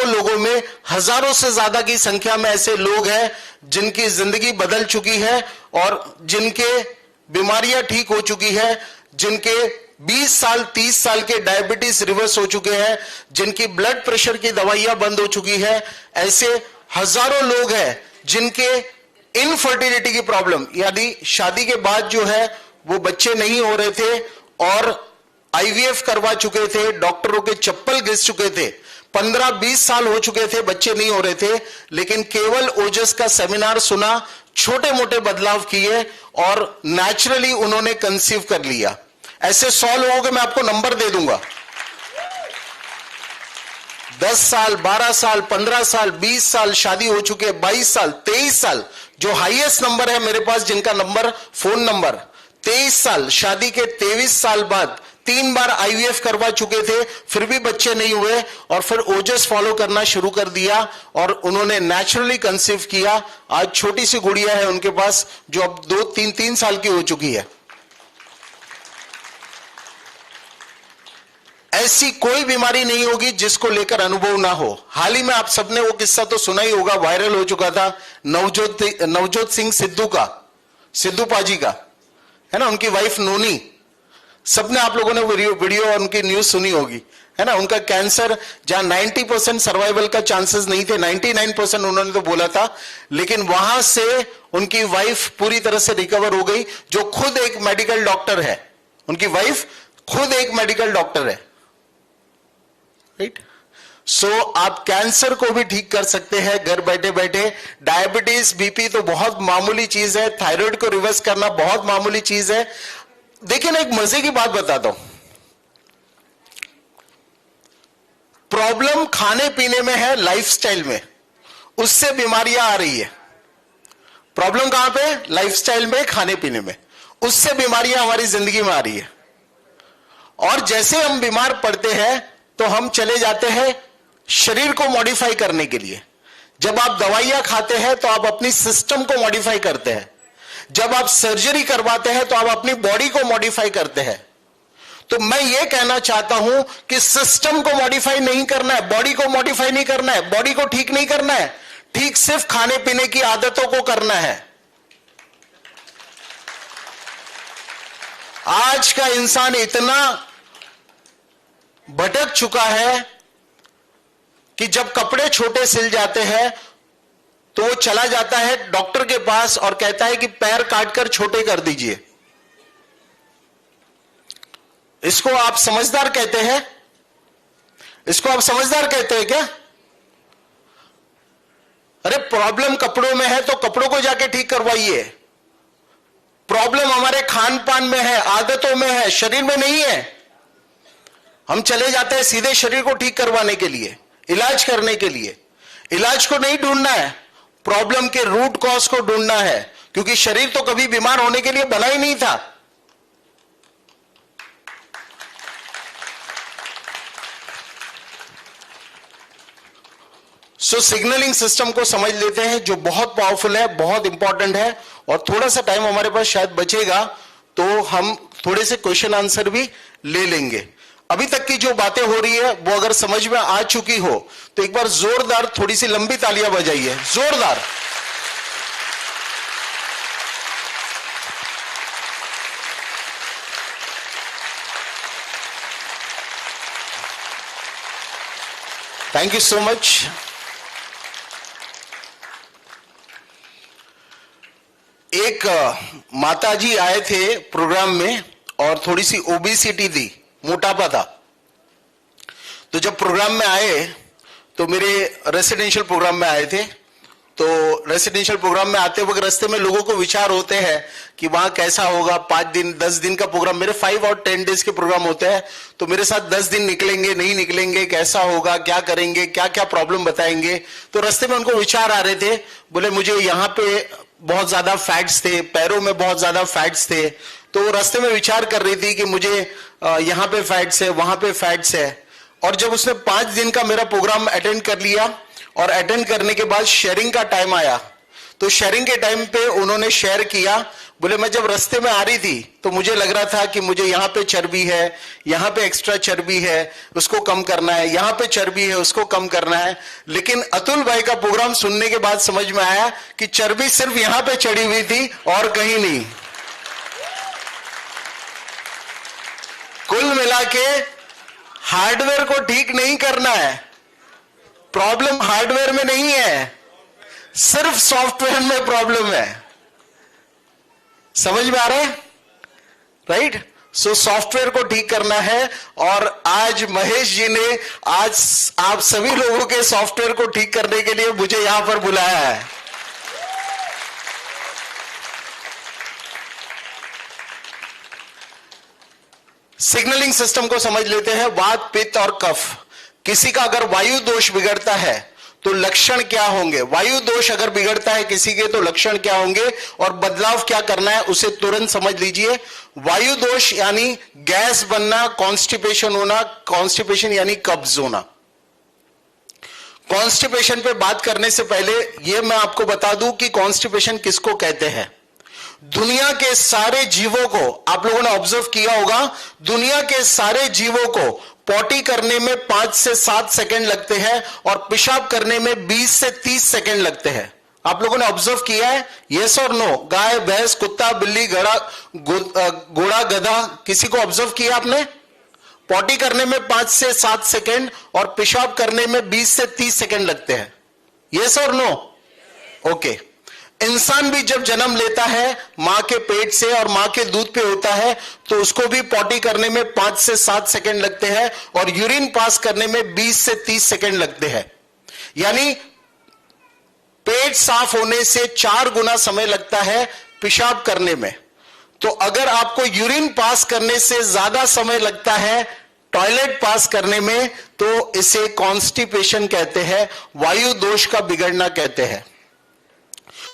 [SPEAKER 2] लोगों में हजारों से ज्यादा की संख्या में ऐसे लोग हैं जिनकी जिंदगी बदल चुकी है, और जिनके बीमारियां ठीक हो चुकी है, जिनके 20 साल 30 साल के डायबिटीज रिवर्स हो चुके हैं, जिनकी ब्लड प्रेशर की दवाइयां बंद हो चुकी है। ऐसे हजारों लोग हैं जिनके इनफर्टिलिटी की प्रॉब्लम, यानी शादी के बाद जो है वो बच्चे नहीं हो रहे थे, और आईवीएफ करवा चुके थे, डॉक्टरों के चप्पल घिस चुके थे, 15-20 साल हो चुके थे, बच्चे नहीं हो रहे थे, लेकिन केवल ओजस का सेमिनार सुना, छोटे मोटे बदलाव किए और नेचुरली उन्होंने कंसीव कर लिया। ऐसे 100 लोगों के मैं आपको नंबर दे दूंगा। 10 साल, 12 साल, 15 साल, 20 साल शादी हो चुके, 22 साल, 23 साल, जो हाईएस्ट नंबर है मेरे पास, जिनका नंबर, फोन नंबर, 23 साल, शादी के 23 साल बाद 3 बार आईवीएफ करवा चुके थे, फिर भी बच्चे नहीं हुए, और फिर ओजस फॉलो करना शुरू कर दिया और उन्होंने नेचुरली कंसीव किया। आज छोटी सी गुड़िया है उनके पास जो अब 2-3 साल की हो चुकी है। ऐसी कोई बीमारी नहीं होगी जिसको लेकर अनुभव ना हो। हाल ही में आप सबने वो किस्सा तो सुना ही होगा, वायरल हो चुका था, नवजोत सिंह सिद्धू का, सिद्धू पाजी का, है ना, उनकी वाइफ नोनी। सबने आप लोगों ने वीडियो और उनकी न्यूज सुनी होगी, है ना। उनका कैंसर जहां 90% सर्वाइवल का चांसेस नहीं थे, 99% उन्होंने तो बोला था, लेकिन वहां से उनकी वाइफ पूरी तरह से रिकवर हो गई, जो खुद एक मेडिकल डॉक्टर है। उनकी वाइफ खुद एक मेडिकल डॉक्टर है, राइट। सो आप कैंसर को भी ठीक कर सकते हैं घर बैठे बैठे। डायबिटीज, बीपी तो बहुत मामूली चीज है, थायराइड को रिवर्स करना बहुत मामूली चीज है। देखिए ना, एक मजे की बात बताता हूं। प्रॉब्लम खाने पीने में है, लाइफस्टाइल में, उससे बीमारियां आ रही है। प्रॉब्लम कहां पे? लाइफस्टाइल में, खाने पीने में। उससे बीमारियां हमारी जिंदगी में आ रही है। और जैसे हम बीमार पड़ते हैं तो हम चले जाते हैं शरीर को मॉडिफाई करने के लिए। जब आप दवाइयां खाते हैं तो आप अपनी सिस्टम को मॉडिफाई करते हैं। जब आप सर्जरी करवाते हैं तो आप अपनी बॉडी को मॉडिफाई करते हैं। तो मैं यह कहना चाहता हूं कि सिस्टम को मॉडिफाई नहीं करना है, बॉडी को मॉडिफाई नहीं करना है, बॉडी को ठीक नहीं करना है, ठीक सिर्फ खाने पीने की आदतों को करना है। आज का इंसान इतना भटक चुका है कि जब कपड़े छोटे सिल जाते हैं तो वो चला जाता है डॉक्टर के पास और कहता है कि पैर काटकर छोटे कर दीजिए। इसको आप समझदार कहते हैं? इसको आप समझदार कहते हैं क्या? अरे प्रॉब्लम कपड़ों में है तो कपड़ों को जाके ठीक करवाइए। प्रॉब्लम हमारे खान पान में है, आदतों में है, शरीर में नहीं है। हम चले जाते हैं सीधे शरीर को ठीक करवाने के लिए, इलाज करने के लिए। इलाज को नहीं ढूंढना है, प्रॉब्लम के रूट कॉज को ढूंढना है, क्योंकि शरीर तो कभी बीमार होने के लिए बना ही नहीं था। सो सिग्नलिंग सिस्टम को समझ लेते हैं, जो बहुत पावरफुल है, बहुत इंपॉर्टेंट है। और थोड़ा सा टाइम हमारे पास शायद बचेगा तो हम थोड़े से क्वेश्चन आंसर भी ले लेंगे। अभी तक की जो बातें हो रही है वो अगर समझ में आ चुकी हो तो एक बार जोरदार थोड़ी सी लंबी तालियां बजाइए, जोरदार। Thank you so much. एक माताजी आए थे प्रोग्राम में और थोड़ी सी ओबेसिटी थी, मोटापा था। तो जब प्रोग्राम में आए तो मेरे रेसिडेंशियल प्रोग्राम में आए थे। तो रेसिडेंशियल प्रोग्राम में आते वक्त रास्ते में लोगों को विचार होते हैं कि वहां कैसा होगा। 5 दिन 10 दिन का प्रोग्राम, मेरे 5 और 10 डेज के प्रोग्राम होते हैं। तो मेरे साथ 10 दिन निकलेंगे, नहीं निकलेंगे, कैसा होगा, क्या करेंगे, क्या क्या प्रॉब्लम बताएंगे। तो रास्ते में उनको विचार आ रहे थे, बोले मुझे यहाँ पे बहुत ज्यादा फैट्स थे, पैरों में बहुत ज्यादा फैट्स थे। तो रास्ते में विचार कर रही थी कि मुझे यहाँ पे फैट्स है, वहां पे फैट्स है। और जब उसने 5 दिन का मेरा प्रोग्राम अटेंड कर लिया और अटेंड करने के बाद शेयरिंग का टाइम आया, तो शेयरिंग के टाइम पे उन्होंने शेयर किया, बोले मैं जब रास्ते में आ रही थी तो मुझे लग रहा था कि मुझे यहाँ पे चर्बी है, यहाँ पे एक्स्ट्रा चर्बी है, उसको कम करना है, यहाँ पे चर्बी है, उसको कम करना है। लेकिन अतुल भाई का प्रोग्राम सुनने के बाद समझ में आया कि चर्बी सिर्फ यहाँ पे चढ़ी हुई थी और कहीं नहीं। कुल मिला के हार्डवेयर को ठीक नहीं करना है, प्रॉब्लम हार्डवेयर में नहीं है, सिर्फ सॉफ्टवेयर में प्रॉब्लम है। समझ में आ रहा है? राइट? सो सॉफ्टवेयर को ठीक करना है। और आज महेश जी ने आज आप सभी लोगों के सॉफ्टवेयर को ठीक करने के लिए मुझे यहां पर बुलाया है। सिग्नलिंग सिस्टम को समझ लेते हैं। वात, पित्त और कफ। किसी का अगर वायु दोष बिगड़ता है तो लक्षण क्या होंगे? वायु दोष अगर बिगड़ता है किसी के तो लक्षण क्या होंगे और बदलाव क्या करना है उसे तुरंत समझ लीजिए। वायु दोष यानी गैस बनना, कॉन्स्टिपेशन होना, कॉन्स्टिपेशन यानी कब्ज होना। कॉन्स्टिपेशन पे बात करने से पहले यह मैं आपको बता दूं कि कॉन्स्टिपेशन किसको कहते हैं। दुनिया के सारे जीवों को, आप लोगों ने ऑब्जर्व किया होगा, दुनिया के सारे जीवों को पॉटी करने में 5 से 7 सेकंड लगते हैं और पेशाब करने में 20 से 30 सेकंड लगते हैं। आप लोगों ने ऑब्जर्व किया है? यस और नो? गाय, भैंस, कुत्ता, बिल्ली, घोड़ा, गधा, किसी को ऑब्जर्व किया आपने? पॉटी करने में 5 से 7 सेकंड और पेशाब करने में 20 से 30 सेकंड लगते हैं। यस और नो? ओके। इंसान भी जब जन्म लेता है मां के पेट से और मां के दूध पे होता है तो उसको भी पॉटी करने में 5 से 7 सेकंड लगते हैं और यूरिन पास करने में 20 से 30 सेकंड लगते हैं। यानी पेट साफ होने से 4 गुना समय लगता है पेशाब करने में। तो अगर आपको यूरिन पास करने से ज्यादा समय लगता है टॉयलेट पास करने में तो इसे कॉन्स्टिपेशन कहते हैं, वायु दोष का बिगड़ना कहते हैं।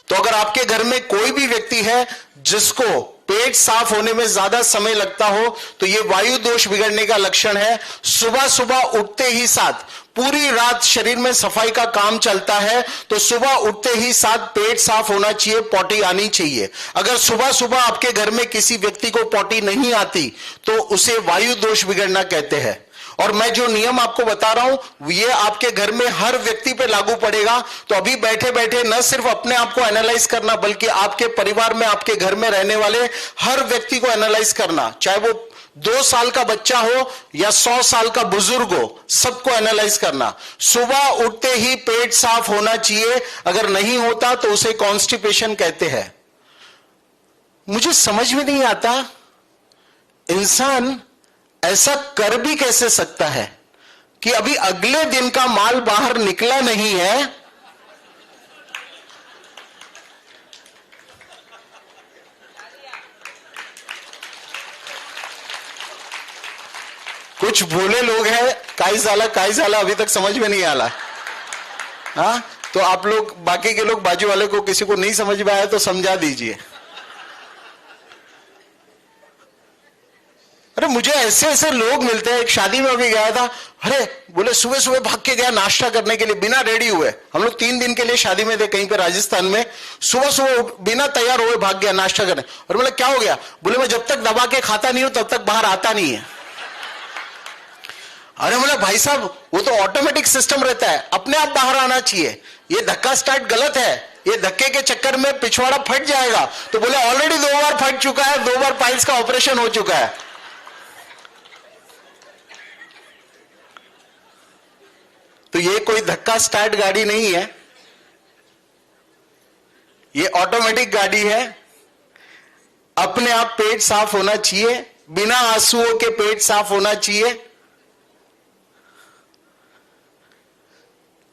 [SPEAKER 2] तो अगर आपके घर में कोई भी व्यक्ति है जिसको पेट साफ होने में ज्यादा समय लगता हो तो यह वायु दोष बिगड़ने का लक्षण है। सुबह सुबह उठते ही साथ पूरी रात शरीर में सफाई का काम चलता है, तो सुबह उठते ही साथ पेट साफ होना चाहिए, पॉटी आनी चाहिए। अगर सुबह सुबह आपके घर में किसी व्यक्ति को पॉटी नहीं आती तो उसे वायु दोष बिगड़ना कहते हैं। और मैं जो नियम आपको बता रहा हूं ये आपके घर में हर व्यक्ति पे लागू पड़ेगा। तो अभी बैठे बैठे न सिर्फ अपने आप को एनालाइज करना बल्कि आपके परिवार में, आपके घर में रहने वाले हर व्यक्ति को एनालाइज करना, चाहे वो 2 साल का बच्चा हो या 100 साल का बुजुर्ग हो, सबको एनालाइज करना। सुबह उठते ही पेट साफ होना चाहिए, अगर नहीं होता तो उसे कॉन्स्टिपेशन कहते हैं। मुझे समझ में नहीं आता इंसान ऐसा कर भी कैसे सकता है कि अभी अगले दिन का माल बाहर निकला नहीं है, कुछ भोले लोग हैं, काय झाला अभी तक समझ में नहीं आला। हाँ, तो आप लोग बाकी के लोग बाजू वाले को किसी को नहीं समझ में आया तो समझा दीजिए। अरे मुझे ऐसे ऐसे लोग मिलते हैं। एक शादी में अभी गया था, अरे बोले सुबह सुबह भाग के गया नाश्ता करने के लिए बिना रेडी हुए। हम लोग 3 दिन के लिए शादी में थे कहीं पे राजस्थान में। सुबह सुबह बिना तैयार हुए भाग गया नाश्ता करने। और बोले क्या हो गया? बोले मैं जब तक दबा के खाता नहीं हूं तब तक बाहर आता नहीं है। अरे बोले भाई साहब वो तो ऑटोमेटिक सिस्टम रहता है, अपने आप बाहर आना चाहिए। ये धक्का स्टार्ट गलत है, ये धक्के के चक्कर में पिछवाड़ा फट जाएगा। तो बोले ऑलरेडी 2 बार फट चुका है, 2 बार पाइल्स का ऑपरेशन हो चुका है। तो ये कोई धक्का स्टार्ट गाड़ी नहीं है, ये ऑटोमेटिक गाड़ी है। अपने आप पेट साफ होना चाहिए, बिना आंसुओं के पेट साफ होना चाहिए।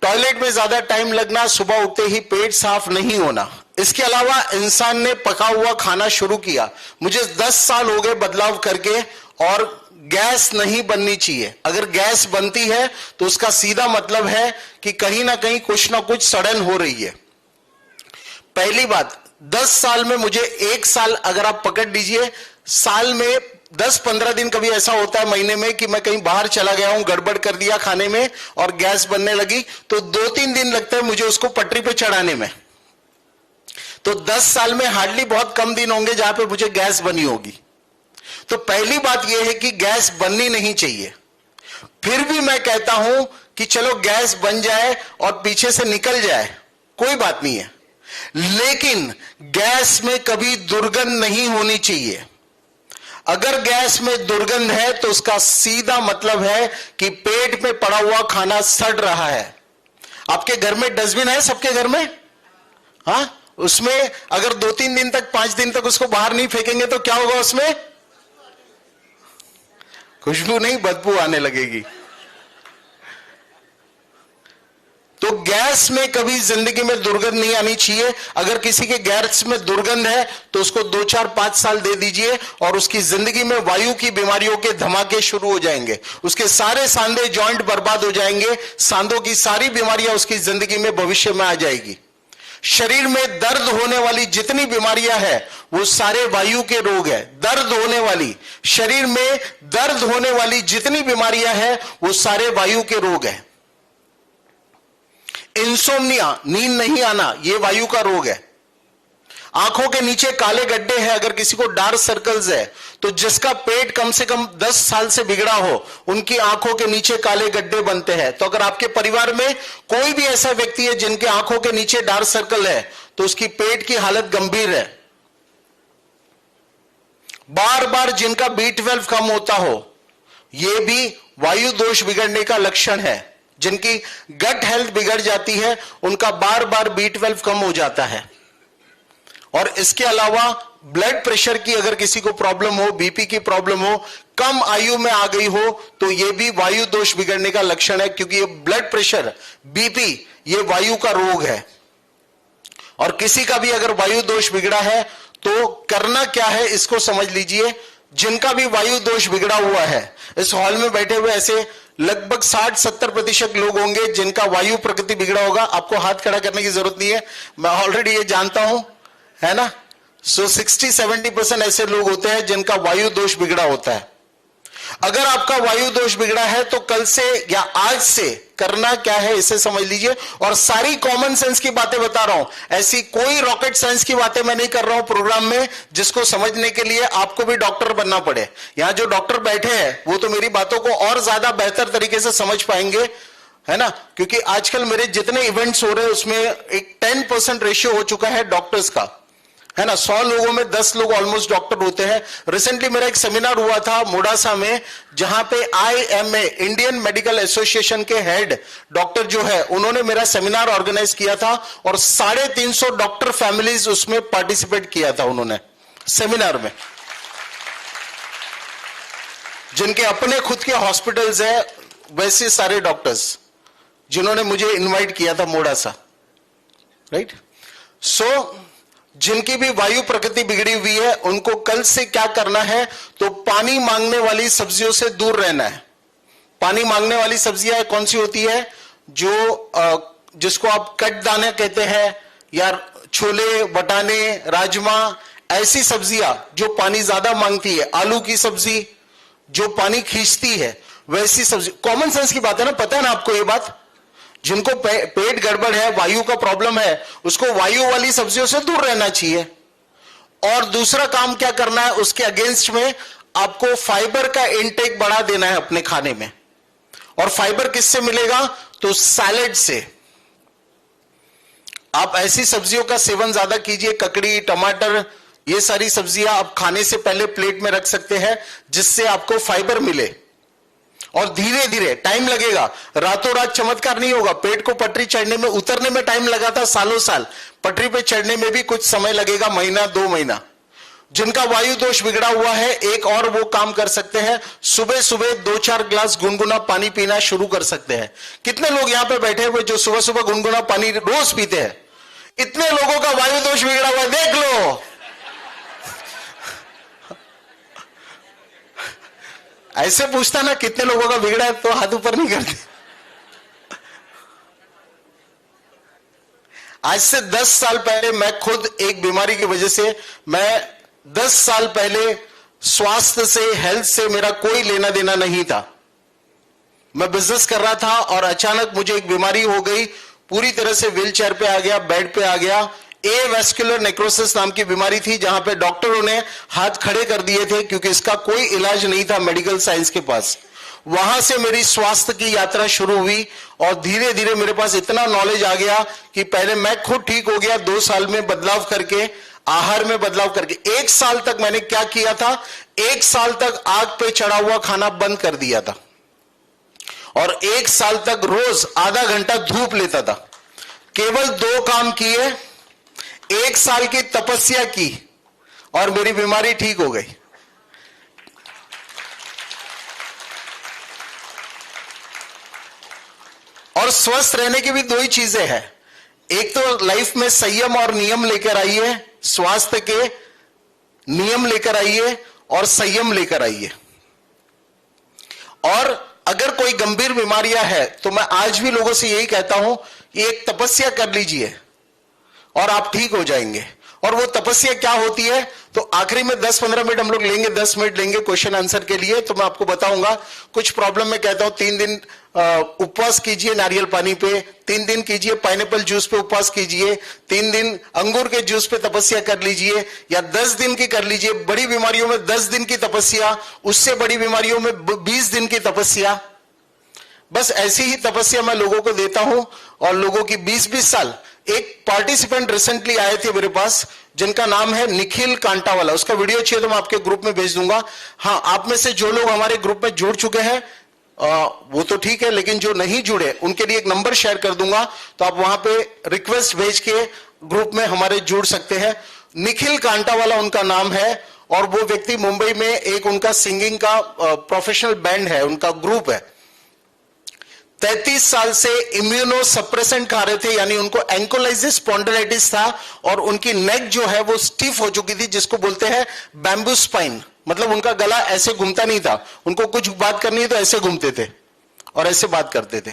[SPEAKER 2] टॉयलेट में ज्यादा टाइम लगना, सुबह उठते ही पेट साफ नहीं होना। इसके अलावा इंसान ने पका हुआ खाना शुरू किया, मुझे 10 साल हो गए बदलाव करके, और गैस नहीं बननी चाहिए। अगर गैस बनती है तो उसका सीधा मतलब है कि कहीं ना कहीं कुछ ना कुछ सड़न हो रही है। पहली बात, 10 साल में मुझे 1 साल अगर आप पकड़ लीजिए, साल में 10-15 दिन कभी ऐसा होता है महीने में कि मैं कहीं बाहर चला गया हूं, गड़बड़ कर दिया खाने में और गैस बनने लगी, तो 2-3 दिन लगता है मुझे उसको पटरी पे चढ़ाने में। तो 10 साल में हार्डली बहुत कम दिन होंगे जहां पे मुझे गैस बनी होगी। तो पहली बात यह है कि गैस बननी नहीं चाहिए। फिर भी मैं कहता हूं कि चलो गैस बन जाए और पीछे से निकल जाए, कोई बात नहीं है, लेकिन गैस में कभी दुर्गंध नहीं होनी चाहिए। अगर गैस में दुर्गंध है तो उसका सीधा मतलब है कि पेट में पड़ा हुआ खाना सड़ रहा है। आपके घर में डस्टबिन है? सबके घर में? हाँ, उसमें अगर 2-3 दिन तक, 5 दिन तक उसको बाहर नहीं फेंकेंगे तो क्या होगा? उसमें खुशबू नहीं, बदबू आने लगेगी। तो गैस में कभी जिंदगी में दुर्गंध नहीं आनी चाहिए। अगर किसी के गैस में दुर्गंध है तो उसको 2-4-5 साल दे दीजिए और उसकी जिंदगी में वायु की बीमारियों के धमाके शुरू हो जाएंगे। उसके सारे सांधे जॉइंट बर्बाद हो जाएंगे, सांधों की सारी बीमारियां उसकी जिंदगी में भविष्य में आ जाएगी। शरीर में दर्द होने वाली जितनी बीमारियां हैं वो सारे वायु के रोग है। दर्द होने वाली, शरीर में दर्द होने वाली जितनी बीमारियां हैं वो सारे वायु के रोग है। इंसोम्निया, नींद नहीं आना, ये वायु का रोग है। आंखों के नीचे काले गड्ढे हैं, अगर किसी को डार्क सर्कल्स है तो जिसका पेट कम से कम 10 साल से बिगड़ा हो उनकी आंखों के नीचे काले गड्ढे बनते हैं। तो अगर आपके परिवार में कोई भी ऐसा व्यक्ति है जिनके आंखों के नीचे डार्क सर्कल है तो उसकी पेट की हालत गंभीर है। बार बार जिनका B12 कम होता हो, यह भी वायु दोष बिगड़ने का लक्षण है। जिनकी गट हेल्थ बिगड़ जाती है उनका बार बार B12 कम हो जाता है। और इसके अलावा ब्लड प्रेशर की अगर किसी को प्रॉब्लम हो, बीपी की प्रॉब्लम हो, कम आयु में आ गई हो तो यह भी वायु दोष बिगड़ने का लक्षण है, क्योंकि ये ब्लड प्रेशर, बीपी, ये वायु का रोग है। और किसी का भी अगर वायु दोष बिगड़ा है तो करना क्या है इसको समझ लीजिए। जिनका भी वायु दोष बिगड़ा हुआ है, इस हॉल में बैठे हुए ऐसे लगभग 60-70% लोग होंगे जिनका वायु प्रकृति बिगड़ा होगा। आपको हाथ खड़ा करने की जरूरत नहीं है, मैं ऑलरेडी ये जानता हूं, है ना। सो 60-70% ऐसे लोग होते हैं जिनका वायु दोष बिगड़ा होता है। अगर आपका वायु दोष बिगड़ा है तो कल से या आज से करना क्या है इसे समझ लीजिए। और सारी कॉमन सेंस की बातें बता रहा हूं, ऐसी कोई रॉकेट साइंस की बातें मैं नहीं कर रहा हूं प्रोग्राम में जिसको समझने के लिए आपको भी डॉक्टर बनना पड़े। यहां जो डॉक्टर बैठे हैं वो तो मेरी बातों को और ज्यादा बेहतर तरीके से समझ पाएंगे, है ना, क्योंकि आजकल मेरे जितने इवेंट्स हो रहे हैं उसमें एक 10% रेशियो हो चुका है डॉक्टर्स का, है ना। 100 लोगों में 10 लोग ऑलमोस्ट डॉक्टर होते हैं। रिसेंटली मेरा एक सेमिनार हुआ था मोडासा में, जहां पे IMA इंडियन मेडिकल एसोसिएशन के हेड डॉक्टर जो है उन्होंने मेरा सेमिनार ऑर्गेनाइज किया था और 350 डॉक्टर फैमिलीज उसमें पार्टिसिपेट किया था उन्होंने सेमिनार में, जिनके अपने खुद के हॉस्पिटल्स है, वैसे सारे डॉक्टर्स जिन्होंने मुझे इनवाइट किया था मोडासा, राइट। सो जिनकी भी वायु प्रकृति बिगड़ी हुई है उनको कल से क्या करना है, तो पानी मांगने वाली सब्जियों से दूर रहना है। पानी मांगने वाली सब्जियां कौन सी होती है, जो जिसको आप कट दाने कहते हैं, या छोले, बटाने, राजमा, ऐसी सब्जियां जो पानी ज्यादा मांगती है, आलू की सब्जी जो पानी खींचती है, वैसी सब्जी। कॉमन सेंस की बात है ना, पता है ना आपको ये बात। जिनको पेट गड़बड़ है, वायु का प्रॉब्लम है, उसको वायु वाली सब्जियों से दूर रहना चाहिए। और दूसरा काम क्या करना है, उसके अगेंस्ट में आपको फाइबर का इनटेक बढ़ा देना है अपने खाने में। और फाइबर किससे मिलेगा, तो सैलेड से। आप ऐसी सब्जियों का सेवन ज्यादा कीजिए, ककड़ी, टमाटर, ये सारी सब्जियां आप खाने से पहले प्लेट में रख सकते हैं, जिससे आपको फाइबर मिले। और धीरे धीरे, टाइम लगेगा, रातों रात चमत्कार नहीं होगा। पेट को पटरी चढ़ने में, उतरने में टाइम लगा था सालों साल, पटरी पे चढ़ने में भी कुछ समय लगेगा, महीना 2 महीना। जिनका वायु दोष बिगड़ा हुआ है, एक और वो काम कर सकते हैं, सुबह सुबह 2-4 ग्लास गुनगुना पानी पीना शुरू कर सकते हैं। कितने लोग यहां पे बैठे हुए जो सुबह सुबह गुनगुना पानी रोज पीते हैं? इतने लोगों का वायु दोष बिगड़ा हुआ है, देख लो। ऐसे पूछता ना कितने लोगों का बिगड़ा है, तो हाथ ऊपर नहीं करते। आज से 10 साल पहले मैं खुद एक बीमारी की वजह से, मैं 10 साल पहले स्वास्थ्य से, हेल्थ से मेरा कोई लेना देना नहीं था। मैं बिजनेस कर रहा था और अचानक मुझे एक बीमारी हो गई, पूरी तरह से व्हीलचेयर पे आ गया, बेड पे आ गया। एवेस्कुलर नेक्रोसिस नाम की बीमारी थी, जहां पे डॉक्टरों ने हाथ खड़े कर दिए थे क्योंकि इसका कोई इलाज नहीं था मेडिकल साइंस के पास। वहां से मेरी स्वास्थ्य की यात्रा शुरू हुई और धीरे धीरे मेरे पास इतना नॉलेज आ गया कि पहले मैं खुद ठीक हो गया 2 साल में बदलाव करके, आहार में बदलाव करके। 1 साल तक मैंने क्या किया था, 1 साल तक आग पे चढ़ा हुआ खाना बंद कर दिया था और 1 साल तक रोज आधा घंटा धूप लेता था। केवल 2 काम किए, 1 साल की तपस्या की और मेरी बीमारी ठीक हो गई। और स्वस्थ रहने की भी 2 ही चीजें हैं, एक तो लाइफ में संयम और नियम लेकर आइए, स्वास्थ्य के नियम लेकर आइए और संयम लेकर आइए। और अगर कोई गंभीर बीमारियां है तो मैं आज भी लोगों से यही कहता हूं कि एक तपस्या कर लीजिए और आप ठीक हो जाएंगे। और वो तपस्या क्या होती है, तो आखिरी में 10-15 मिनट हम लोग लेंगे, 10 मिनट लेंगे क्वेश्चन आंसर के लिए। तो मैं आपको बताऊंगा, कुछ प्रॉब्लम में कहता हूं 3 दिन उपवास कीजिए नारियल पानी पे, 3 दिन कीजिए पाइनएप्पल जूस पे उपवास कीजिए, 3 दिन अंगूर के जूस पे तपस्या कर लीजिए, या 10 दिन की कर लीजिए। बड़ी बीमारियों में 10 दिन की तपस्या, उससे बड़ी बीमारियों में 20 दिन की तपस्या। बस ऐसी ही तपस्या मैं लोगों को देता हूं और लोगों की 20-20 साल। एक पार्टिसिपेंट रिसेंटली आए थे मेरे पास जिनका नाम है निखिल कांटावाला, उसका वीडियो चाहिए तो मैं आपके ग्रुप में भेज दूंगा। हाँ, आप में से जो लोग हमारे ग्रुप में जुड़ चुके हैं वो तो ठीक है, लेकिन जो नहीं जुड़े उनके लिए एक नंबर शेयर कर दूंगा, तो आप वहां पे रिक्वेस्ट भेज के ग्रुप में हमारे जुड़ सकते हैं। निखिल कांटावाला उनका नाम है और वो व्यक्ति मुंबई में एक उनका सिंगिंग का प्रोफेशनल बैंड है, उनका ग्रुप है। 33 साल से इम्यूनो सप्रेसेंट खा रहे थे, यानी उनको एंकोलाइसिस स्पॉन्डिलाइटिस था और उनकी नेक जो है वो स्टिफ हो चुकी थी, जिसको बोलते हैं बैम्बू स्पाइन। मतलब उनका गला ऐसे घूमता नहीं था, उनको कुछ बात करनी है तो ऐसे घूमते थे और ऐसे बात करते थे।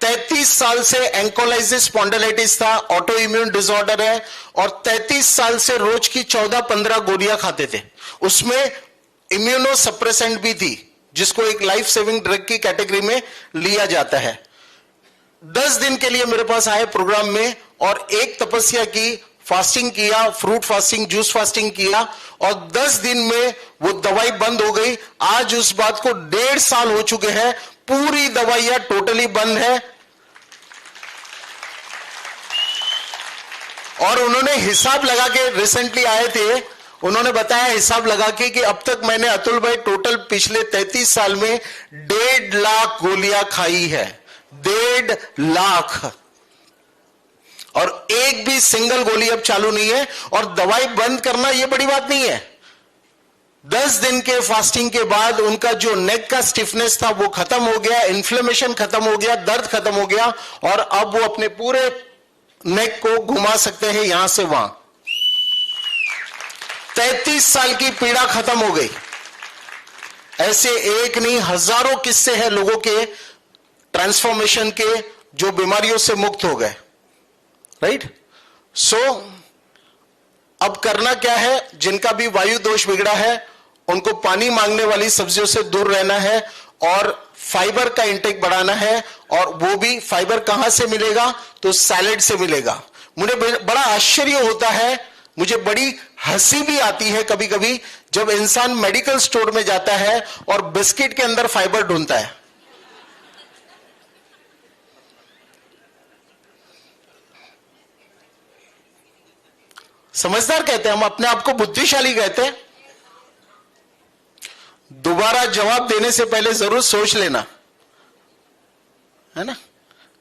[SPEAKER 2] 33 साल से एंकोलाइसिस स्पॉन्डिलाइटिस था, ऑटो इम्यून डिसऑर्डर है, और 33 साल से रोज की 14-15 गोलियां खाते थे। उसमें इम्यूनो सप्रेसेंट भी थी, जिसको एक लाइफ सेविंग ड्रग की कैटेगरी में लिया जाता है। 10 दिन के लिए मेरे पास आए प्रोग्राम में, और एक तपस्या की, फास्टिंग किया, फ्रूट फास्टिंग, जूस फास्टिंग किया, और 10 दिन में वो दवाई बंद हो गई। आज उस बात को 1.5 साल हो चुके हैं, पूरी दवाइयां टोटली बंद है। और उन्होंने हिसाब लगा के, रिसेंटली आए थे, उन्होंने बताया हिसाब लगा के कि अब तक मैंने, अतुल भाई, टोटल पिछले 33 साल में 1.5 लाख गोलियां खाई है। 1.5 लाख, और एक भी सिंगल गोली अब चालू नहीं है। और दवाई बंद करना यह बड़ी बात नहीं है। 10 दिन के फास्टिंग के बाद उनका जो नेक का स्टिफनेस था वो खत्म हो गया, इन्फ्लेमेशन खत्म हो गया, दर्द खत्म हो गया, और अब वो अपने पूरे नेक को घुमा सकते हैं यहां से वहां। 33 साल की पीड़ा खत्म हो गई। ऐसे एक नहीं, हजारों किस्से हैं लोगों के ट्रांसफॉर्मेशन के, जो बीमारियों से मुक्त हो गए। राइट? सो अब करना क्या है? जिनका भी वायु दोष बिगड़ा है उनको पानी मांगने वाली सब्जियों से दूर रहना है, और फाइबर का इंटेक बढ़ाना है। और वो भी फाइबर कहां से मिलेगा? तो सैलेड से मिलेगा। मुझे बड़ा आश्चर्य होता है, मुझे बड़ी हंसी भी आती है कभी कभी, जब इंसान मेडिकल स्टोर में जाता है और बिस्किट के अंदर फाइबर ढूंढता है। समझदार कहते हैं हम, अपने आप को बुद्धिशाली कहते हैं। दोबारा जवाब देने से पहले जरूर सोच लेना, है ना?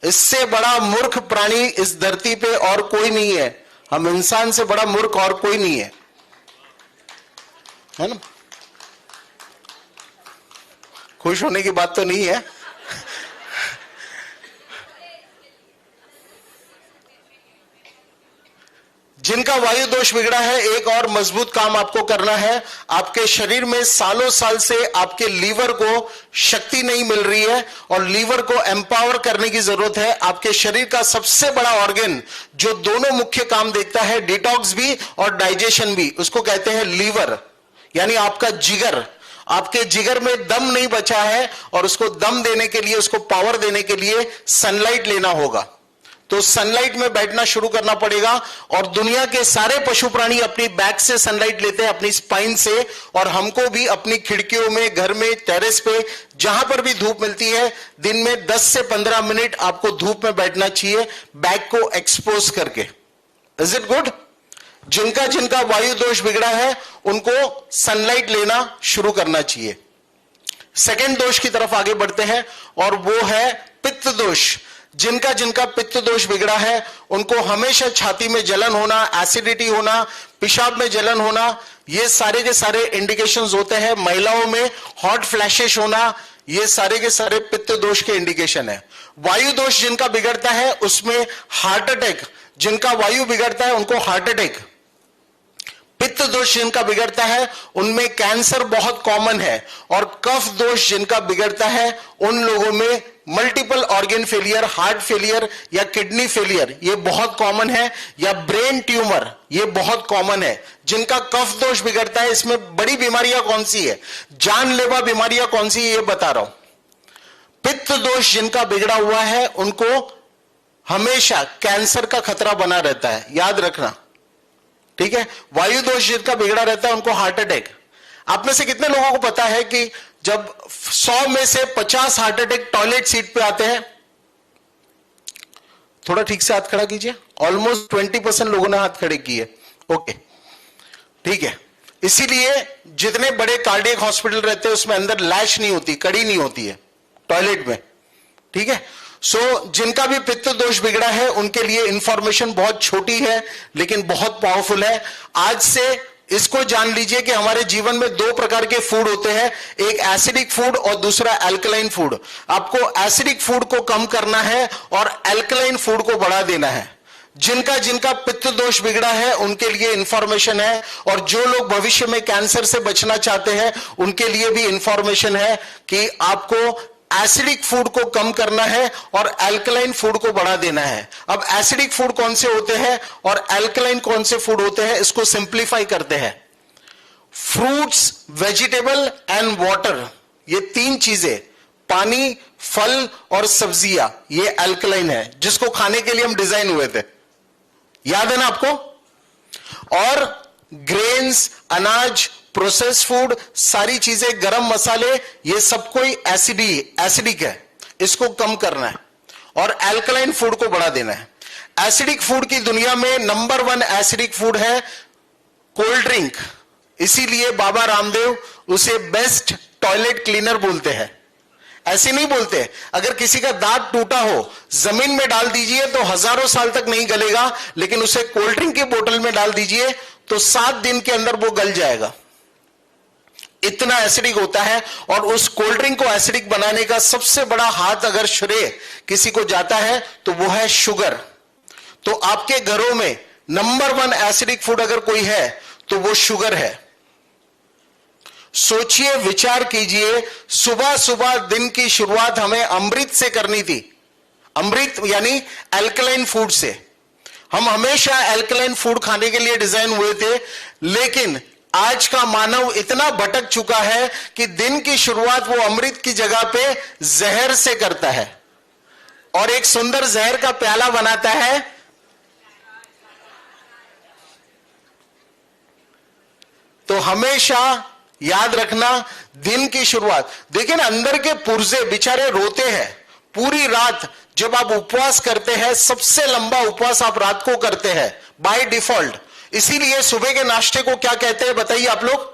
[SPEAKER 2] इससे बड़ा मूर्ख प्राणी इस धरती पे और कोई नहीं है। हम इंसान से बड़ा मूर्ख और कोई नहीं है ना? खुश होने की बात तो नहीं है। जिनका वायु दोष बिगड़ा है, एक और मजबूत काम आपको करना है। आपके शरीर में सालों साल से आपके लीवर को शक्ति नहीं मिल रही है, और लीवर को एम्पावर करने की जरूरत है। आपके शरीर का सबसे बड़ा ऑर्गन जो दोनों मुख्य काम देखता है, डिटॉक्स भी और डाइजेशन भी, उसको कहते हैं लीवर, यानी आपका जिगर। आपके जिगर में दम नहीं बचा है, और उसको दम देने के लिए, उसको पावर देने के लिए सनलाइट लेना होगा। तो सनलाइट में बैठना शुरू करना पड़ेगा। और दुनिया के सारे पशु प्राणी अपनी बैक से सनलाइट लेते हैं, अपनी स्पाइन से, और हमको भी अपनी खिड़कियों में, घर में, टेरेस पे, जहां पर भी धूप मिलती है, दिन में 10 से 15 मिनट आपको धूप में बैठना चाहिए, बैक को एक्सपोज करके। Is it good? जिनका जिनका वायु दोष बिगड़ा है उनको सनलाइट लेना शुरू करना चाहिए। सेकेंड दोष की तरफ आगे बढ़ते हैं, और वो है पित्त दोष। जिनका जिनका पित्त दोष बिगड़ा है उनको हमेशा छाती में जलन होना, एसिडिटी होना, पेशाब में जलन होना, ये सारे के सारे इंडिकेशंस होते हैं। महिलाओं में हॉट फ्लैशेस होना, ये सारे के सारे पित्त दोष के इंडिकेशन है। वायु दोष जिनका बिगड़ता है उसमें हार्ट अटैक, जिनका वायु बिगड़ता है उनको हार्ट अटैक। पित्त दोष जिनका बिगड़ता है उनमें कैंसर बहुत कॉमन है, और कफ दोष जिनका बिगड़ता है उन लोगों में multiple organ failure, heart failure या किडनी फेलियर, ये बहुत कॉमन है, या ब्रेन ट्यूमर, ये बहुत कॉमन है। जिनका कफ दोष बिगड़ता है, इसमें बड़ी बीमारियां कौन सी है, जानलेवा बीमारियां कौन सी है, ये बता रहा हूं। पित्त दोष जिनका बिगड़ा हुआ है उनको हमेशा कैंसर का खतरा बना रहता है, याद रखना, ठीक है? वायु दोष जिनका बिगड़ा रहता है उनको हार्ट अटैक। आप में से कितने लोगों को पता है कि जब 100 में से 50 हार्ट अटैक टॉयलेट सीट पे आते हैं? थोड़ा ठीक से हाथ खड़ा कीजिए। ऑलमोस्ट 20% लोगों ने हाथ खड़े किए। ओके, ठीक है। इसीलिए जितने बड़े कार्डियक हॉस्पिटल रहते हैं उसमें अंदर लैश नहीं होती, कड़ी नहीं होती है टॉयलेट में, ठीक है? सो जिनका भी पित्त दोष बिगड़ा है उनके लिए इंफॉर्मेशन बहुत छोटी है लेकिन बहुत पावरफुल है। आज से इसको जान लीजिए कि हमारे जीवन में 2 प्रकार के फूड होते हैं, एक एसिडिक फूड और दूसरा एल्कलाइन फूड। आपको एसिडिक फूड को कम करना है और एल्कलाइन फूड को बढ़ा देना है। जिनका जिनका पित्त दोष बिगड़ा है उनके लिए इंफॉर्मेशन है, और जो लोग भविष्य में कैंसर से बचना चाहते हैं उनके लिए भी इंफॉर्मेशन है कि आपको एसिडिक फूड को कम करना है और अल्कलाइन फूड को बढ़ा देना है। अब एसिडिक फूड कौन से होते हैं और अल्कलाइन कौन से फूड होते हैं, इसको सिंप्लीफाई करते हैं। फ्रूट्स, वेजिटेबल एंड वाटर, ये तीन चीजें, पानी, फल और सब्जियां, ये अल्कलाइन है, जिसको खाने के लिए हम डिजाइन हुए थे, याद है ना आपको। और ग्रेन्स, अनाज, प्रोसेस फूड, सारी चीजें, गरम मसाले, ये सब कोई एसिडिक है, इसको कम करना है और अल्कलाइन फूड को बढ़ा देना है। एसिडिक फूड की दुनिया में नंबर 1 एसिडिक फूड है कोल्ड ड्रिंक, इसीलिए बाबा रामदेव उसे बेस्ट टॉयलेट क्लीनर बोलते हैं। ऐसे नहीं बोलते, अगर किसी का दांत टूटा हो जमीन में डाल दीजिए तो हजारों साल तक नहीं गलेगा, लेकिन उसे कोल्ड ड्रिंक की बोतल में डाल दीजिए तो 7 दिन के अंदर वो गल जाएगा, इतना एसिडिक होता है। और उस कोल्ड ड्रिंक को एसिडिक बनाने का सबसे बड़ा हाथ अगर श्रेय किसी को जाता है तो वो है शुगर। तो आपके घरों में नंबर 1 एसिडिक फूड अगर कोई है तो वो शुगर है। सोचिए, विचार कीजिए, सुबह सुबह दिन की शुरुआत हमें अमृत से करनी थी, अमृत यानी अल्कलाइन फूड से। हम हमेशा अल्कलाइन फूड खाने के लिए डिजाइन हुए थे, लेकिन आज का मानव इतना भटक चुका है कि दिन की शुरुआत वो अमृत की जगह पे जहर से करता है और एक सुंदर जहर का प्याला बनाता है। तो हमेशा याद रखना, दिन की शुरुआत, देखिए ना, अंदर के पुर्जे बेचारे रोते हैं पूरी रात। जब आप उपवास करते हैं, सबसे लंबा उपवास आप रात को करते हैं बाय डिफॉल्ट, इसीलिए सुबह के नाश्ते को क्या कहते हैं बताइए आप लोग?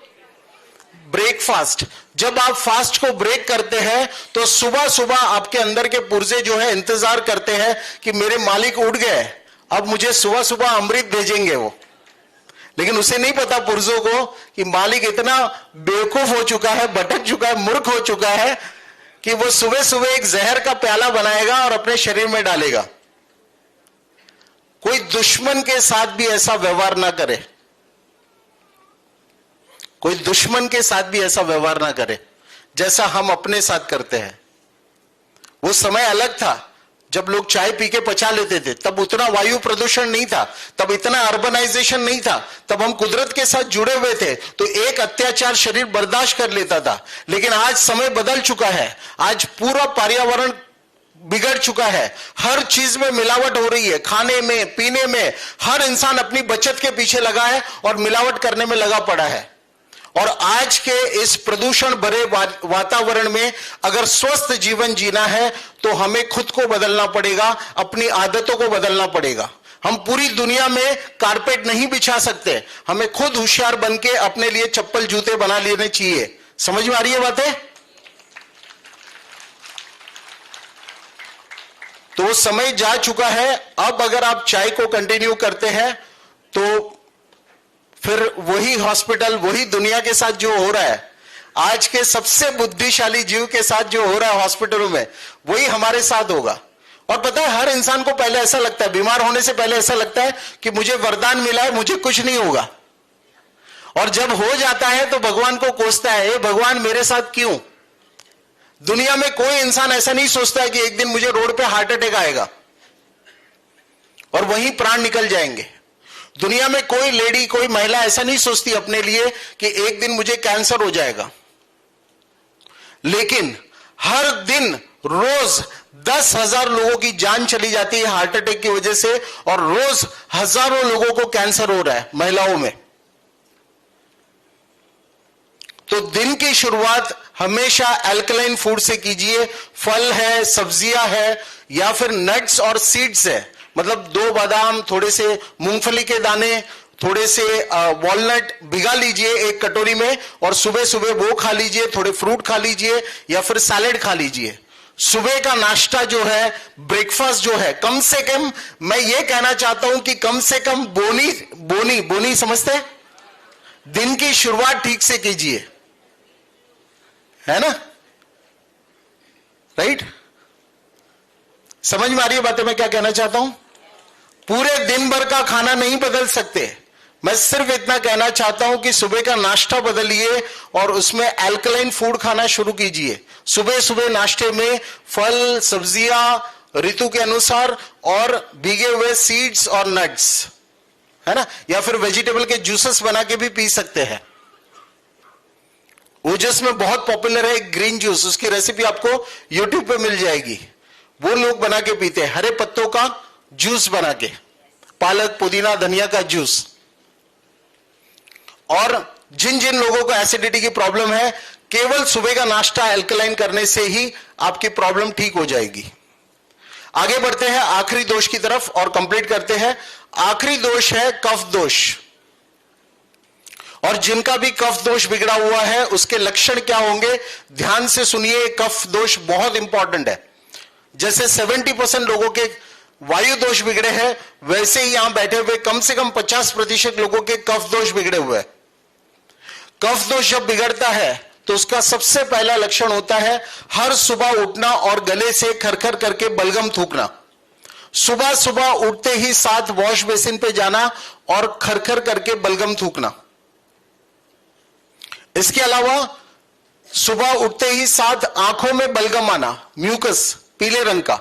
[SPEAKER 2] ब्रेकफास्ट। जब आप फास्ट को ब्रेक करते हैं तो सुबह सुबह आपके अंदर के पुर्जे जो है इंतजार करते हैं कि मेरे मालिक उठ गए, अब मुझे सुबह सुबह अमृत भेजेंगे वो। लेकिन उसे नहीं पता पुर्जों को कि मालिक इतना बेवकूफ हो चुका है, भटक चुका है, मूर्ख हो चुका है कि वो सुबह सुबह एक जहर का प्याला बनाएगा और अपने शरीर में डालेगा। कोई दुश्मन के साथ भी ऐसा व्यवहार ना करे, कोई दुश्मन के साथ भी ऐसा व्यवहार ना करे जैसा हम अपने साथ करते हैं। वो समय अलग था जब लोग चाय पी के पचा लेते थे, तब उतना वायु प्रदूषण नहीं था, तब इतना अर्बनाइजेशन नहीं था, तब हम कुदरत के साथ जुड़े हुए थे, तो एक अत्याचार शरीर बर्दाश्त कर लेता था। लेकिन आज समय बदल चुका है, आज पूरा पर्यावरण बिगड़ चुका है, हर चीज में मिलावट हो रही है, खाने में, पीने में, हर इंसान अपनी बचत के पीछे लगा है और मिलावट करने में लगा पड़ा है। और आज के इस प्रदूषण भरे वातावरण में अगर स्वस्थ जीवन जीना है तो हमें खुद को बदलना पड़ेगा, अपनी आदतों को बदलना पड़ेगा। हम पूरी दुनिया में कारपेट नहीं बिछा सकते, हमें खुद होशियार बन के अपने लिए चप्पल जूते बना लेने चाहिए। समझ में आ रही है बातें? तो वो समय जा चुका है। अब अगर आप चाय को कंटिन्यू करते हैं तो फिर वही हॉस्पिटल, वही दुनिया के साथ जो हो रहा है, आज के सबसे बुद्धिशाली जीव के साथ जो हो रहा है हॉस्पिटलों में, वही हमारे साथ होगा। और पता है, हर इंसान को पहले ऐसा लगता है, बीमार होने से पहले ऐसा लगता है कि मुझे वरदान मिला है, मुझे कुछ नहीं होगा। और जब हो जाता है तो भगवान को कोसता है, हे भगवान मेरे साथ क्यों? दुनिया में कोई इंसान ऐसा नहीं सोचता है कि एक दिन मुझे रोड पे हार्ट अटैक आएगा और वहीं प्राण निकल जाएंगे। दुनिया में कोई लेडी, कोई महिला ऐसा नहीं सोचती अपने लिए कि एक दिन मुझे कैंसर हो जाएगा। लेकिन हर दिन रोज 10,000 लोगों की जान चली जाती है हार्ट अटैक की वजह से, और रोज हजारों लोगों को कैंसर हो रहा है महिलाओं में। तो दिन की शुरुआत हमेशा अल्कलाइन फूड से कीजिए। फल है, सब्जियां है, या फिर नट्स और सीड्स है, मतलब 2 बादाम, थोड़े से मूंगफली के दाने, थोड़े से वॉलनट भिगा लीजिए एक कटोरी में और सुबह सुबह वो खा लीजिए, थोड़े फ्रूट खा लीजिए या फिर सैलेड खा लीजिए। सुबह का नाश्ता जो है, ब्रेकफास्ट जो है, कम से कम मैं ये कहना चाहता हूं कि कम से कम बोनी समझते, दिन की शुरुआत ठीक से कीजिए, है ना? राइट? समझ में आ रही है बातें मैं क्या कहना चाहता हूं? पूरे दिन भर का खाना नहीं बदल सकते। मैं सिर्फ इतना कहना चाहता हूं कि सुबह का नाश्ता बदलिए और उसमें एल्कलाइन फूड खाना शुरू कीजिए। सुबह सुबह नाश्ते में फल, सब्जियां ऋतु के अनुसार और भीगे हुए सीड्स और नट्स, है ना, या फिर वेजिटेबल के जूसेस बना के भी पी सकते हैं। ओजस में बहुत पॉपुलर है ग्रीन जूस, उसकी रेसिपी आपको यूट्यूब पे मिल जाएगी। वो लोग बना के पीते हैं, हरे पत्तों का जूस बना के, पालक, पुदीना, धनिया का जूस। और जिन जिन लोगों को एसिडिटी की प्रॉब्लम है, केवल सुबह का नाश्ता एल्कलाइन करने से ही आपकी प्रॉब्लम ठीक हो जाएगी। आगे बढ़ते हैं आखिरी दोष की तरफ और कंप्लीट करते हैं। आखिरी दोष है कफ दोष। और जिनका भी कफ दोष बिगड़ा हुआ है उसके लक्षण क्या होंगे, ध्यान से सुनिए। कफ दोष बहुत इंपॉर्टेंट है। जैसे 70% लोगों के वायु दोष बिगड़े हैं, वैसे ही यहां बैठे हुए कम से कम 50% लोगों के कफ दोष बिगड़े हुए हैं। कफ दोष जब बिगड़ता है तो उसका सबसे पहला लक्षण होता है हर सुबह उठना और गले से खरखर करके बलगम थूकना। सुबह सुबह उठते ही साथ वॉश बेसिन पे जाना और खरखर करके बलगम थूकना। इसके अलावा सुबह उठते ही साथ आंखों में बलगम आना, म्यूकस पीले रंग का,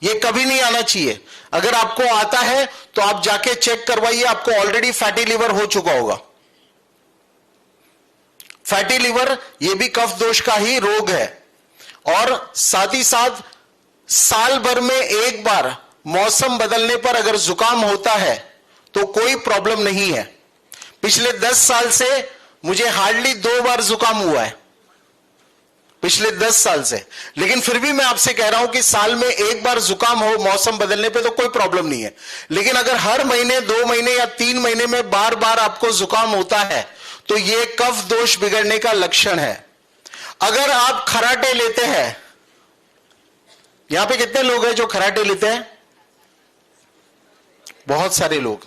[SPEAKER 2] यह कभी नहीं आना चाहिए। अगर आपको आता है तो आप जाके चेक करवाइए, आपको ऑलरेडी फैटी लिवर हो चुका होगा। फैटी लिवर यह भी कफ दोष का ही रोग है। और साथ ही साथ साल भर में एक बार मौसम बदलने पर अगर जुकाम होता है तो कोई प्रॉब्लम नहीं है। पिछले 10 साल से मुझे हार्डली 2 बार जुकाम हुआ है, पिछले 10 साल से। लेकिन फिर भी मैं आपसे कह रहा हूं कि साल में एक बार जुकाम हो मौसम बदलने पे तो कोई प्रॉब्लम नहीं है। लेकिन अगर हर महीने, 2 महीने या 3 महीने में बार बार आपको जुकाम होता है तो यह कफ दोष बिगड़ने का लक्षण है। अगर आप खराटे लेते हैं, यहां पे कितने लोग हैं जो खराटे लेते हैं? बहुत सारे लोग।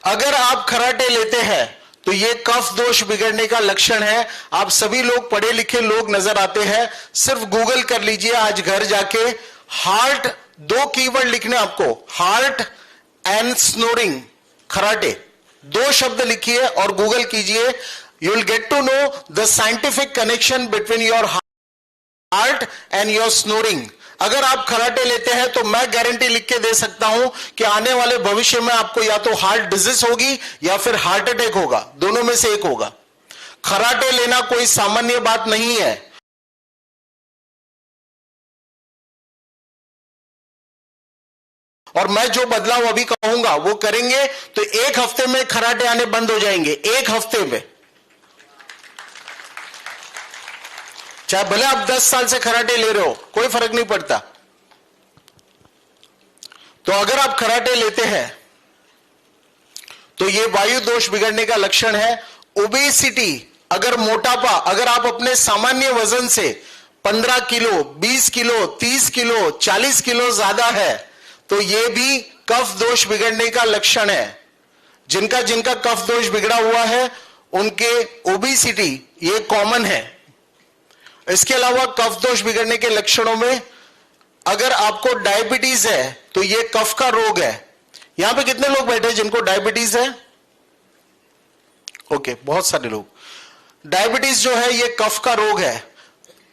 [SPEAKER 2] अगर आप खराटे लेते हैं तो यह कफ दोष बिगड़ने का लक्षण है। आप सभी लोग पढ़े लिखे लोग नजर आते हैं, सिर्फ गूगल कर लीजिए आज घर जाके, हार्ट, 2 कीवर्ड लिखने आपको, हार्ट एंड स्नोरिंग, खराटे, 2 शब्द लिखिए और गूगल कीजिए। You will get to know the scientific connection between your heart and your snoring. अगर आप खराटे लेते हैं तो मैं गारंटी लिख के दे सकता हूं कि आने वाले भविष्य में आपको या तो हार्ट डिजीज होगी या फिर हार्ट अटैक होगा, दोनों में से एक होगा। खराटे लेना कोई सामान्य बात नहीं है। और मैं जो बदलाव अभी कहूंगा वो करेंगे तो 1 हफ्ते में खराटे आने बंद हो जाएंगे, 1 हफ्ते में। चाहे भले आप 10 साल से खराटे ले रहे हो, कोई फर्क नहीं पड़ता। तो अगर आप खराटे लेते हैं तो यह वायु दोष बिगड़ने का लक्षण है। ओबेसिटी, अगर मोटापा, अगर आप अपने सामान्य वजन से 15 किलो, 20 किलो, 30 किलो, 40 किलो ज्यादा है तो यह भी कफ दोष बिगड़ने का लक्षण है। जिनका जिनका कफ दोष बिगड़ा हुआ है उनके ओबेसिटी ये कॉमन है। इसके अलावा कफ दोष बिगड़ने के लक्षणों में अगर आपको डायबिटीज है तो यह कफ का रोग है। यहां पे कितने लोग बैठे हैं जिनको डायबिटीज है? ओके, बहुत सारे लोग। डायबिटीज जो है यह कफ का रोग है।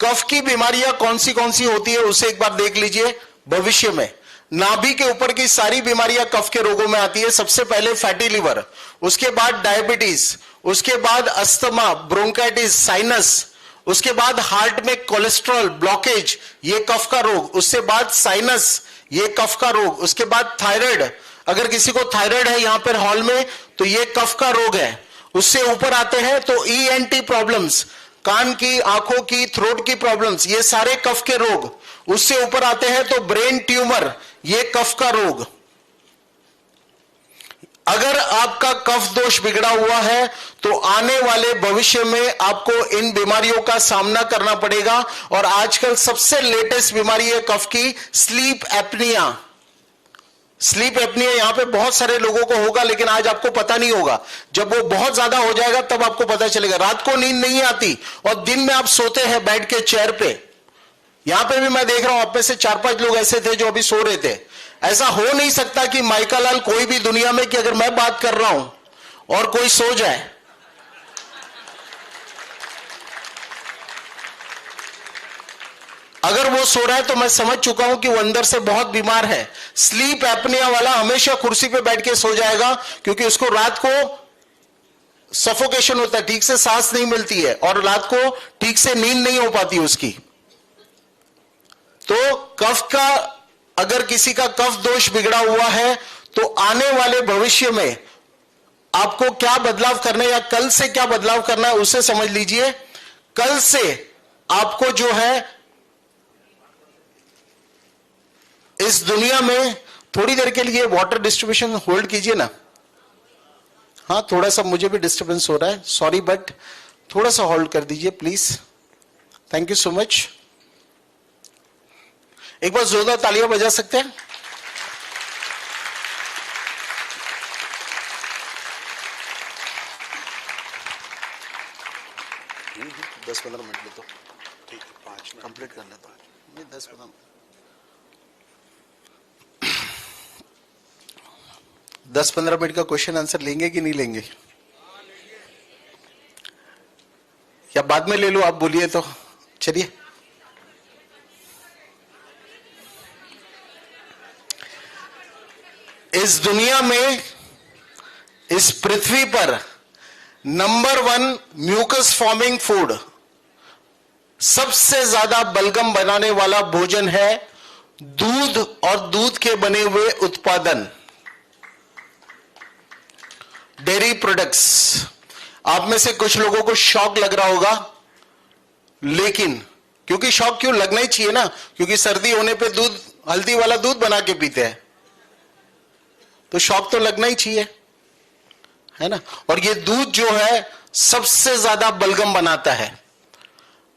[SPEAKER 2] कफ की बीमारियां कौन सी होती है उसे एक बार देख लीजिए भविष्य में। नाभि के ऊपर की सारी बीमारियां कफ के रोगों में आती है। सबसे पहले फैटी लिवर, उसके बाद डायबिटीज, उसके बाद अस्थमा, ब्रोंकाइटिस, साइनस, उसके बाद हार्ट में कोलेस्ट्रॉल, ब्लॉकेज, ये कफ का रोग, उसके बाद साइनस, ये कफ का रोग, उसके बाद थायराइड, अगर किसी को थायराइड है यहां पर हॉल में तो ये कफ का रोग है। उससे ऊपर आते हैं तो ENT प्रॉब्लम्स, कान की, आंखों की, थ्रोट की प्रॉब्लम्स, ये सारे कफ के रोग। उससे ऊपर आते हैं तो ब्रेन ट्यूमर, ये कफ का रोग। अगर आपका कफ दोष बिगड़ा हुआ है तो आने वाले भविष्य में आपको इन बीमारियों का सामना करना पड़ेगा। और आजकल सबसे लेटेस्ट बीमारी है कफ की, स्लीप एपनिया। स्लीप एपनिया यहां पे बहुत सारे लोगों को होगा लेकिन आज आपको पता नहीं होगा। जब वो बहुत ज्यादा हो जाएगा तब आपको पता चलेगा। रात को नींद नहीं आती और दिन में आप सोते हैं बैठ के चेयर पे। यहां पे भी मैं देख रहा हूं आप में से 4-5 लोग ऐसे थे जो अभी सो रहे थे। ऐसा हो नहीं सकता कि माइका लाल कोई भी दुनिया में कि अगर मैं बात कर रहा हूं और कोई सो जाए। अगर वो सो रहा है तो मैं समझ चुका हूं कि वो अंदर से बहुत बीमार है। स्लीप एपनिया वाला हमेशा कुर्सी पे बैठ के सो जाएगा, क्योंकि उसको रात को सफोकेशन होता है, ठीक से सांस नहीं मिलती है और रात को ठीक से नींद नहीं हो पाती उसकी। तो कफ का, अगर किसी का कफ दोष बिगड़ा हुआ है तो आने वाले भविष्य में आपको क्या बदलाव करना है या कल से क्या बदलाव करना है उसे समझ लीजिए। कल से आपको जो है इस दुनिया में, थोड़ी देर के लिए वाटर डिस्ट्रीब्यूशन होल्ड कीजिए ना। हाँ, थोड़ा सा मुझे भी डिस्टर्बेंस हो रहा है, सॉरी, बट थोड़ा सा होल्ड कर दीजिए please. Thank you so much. एक बार जोरदार तालियां बजा सकते हैं? दस 15 मिनट ले तो ठीक है, 5 कंप्लीट कर लेता हूं। नहीं, 10-15 मिनट का क्वेश्चन आंसर लेंगे कि नहीं लेंगे, या बाद में ले लो? आप बोलिए तो चलिए। इस दुनिया में, इस पृथ्वी पर नंबर 1 म्यूकस फॉर्मिंग फूड, सबसे ज्यादा बलगम बनाने वाला भोजन है दूध और दूध के बने हुए उत्पादन, डेयरी प्रोडक्ट्स। आप में से कुछ लोगों को शौक लग रहा होगा, लेकिन क्योंकि शौक क्यों लगना ही चाहिए ना, क्योंकि सर्दी होने पे दूध, हल्दी वाला दूध बना के पीते हैं, तो शौक तो लगना ही चाहिए, है ना। और ये दूध जो है सबसे ज्यादा बलगम बनाता है।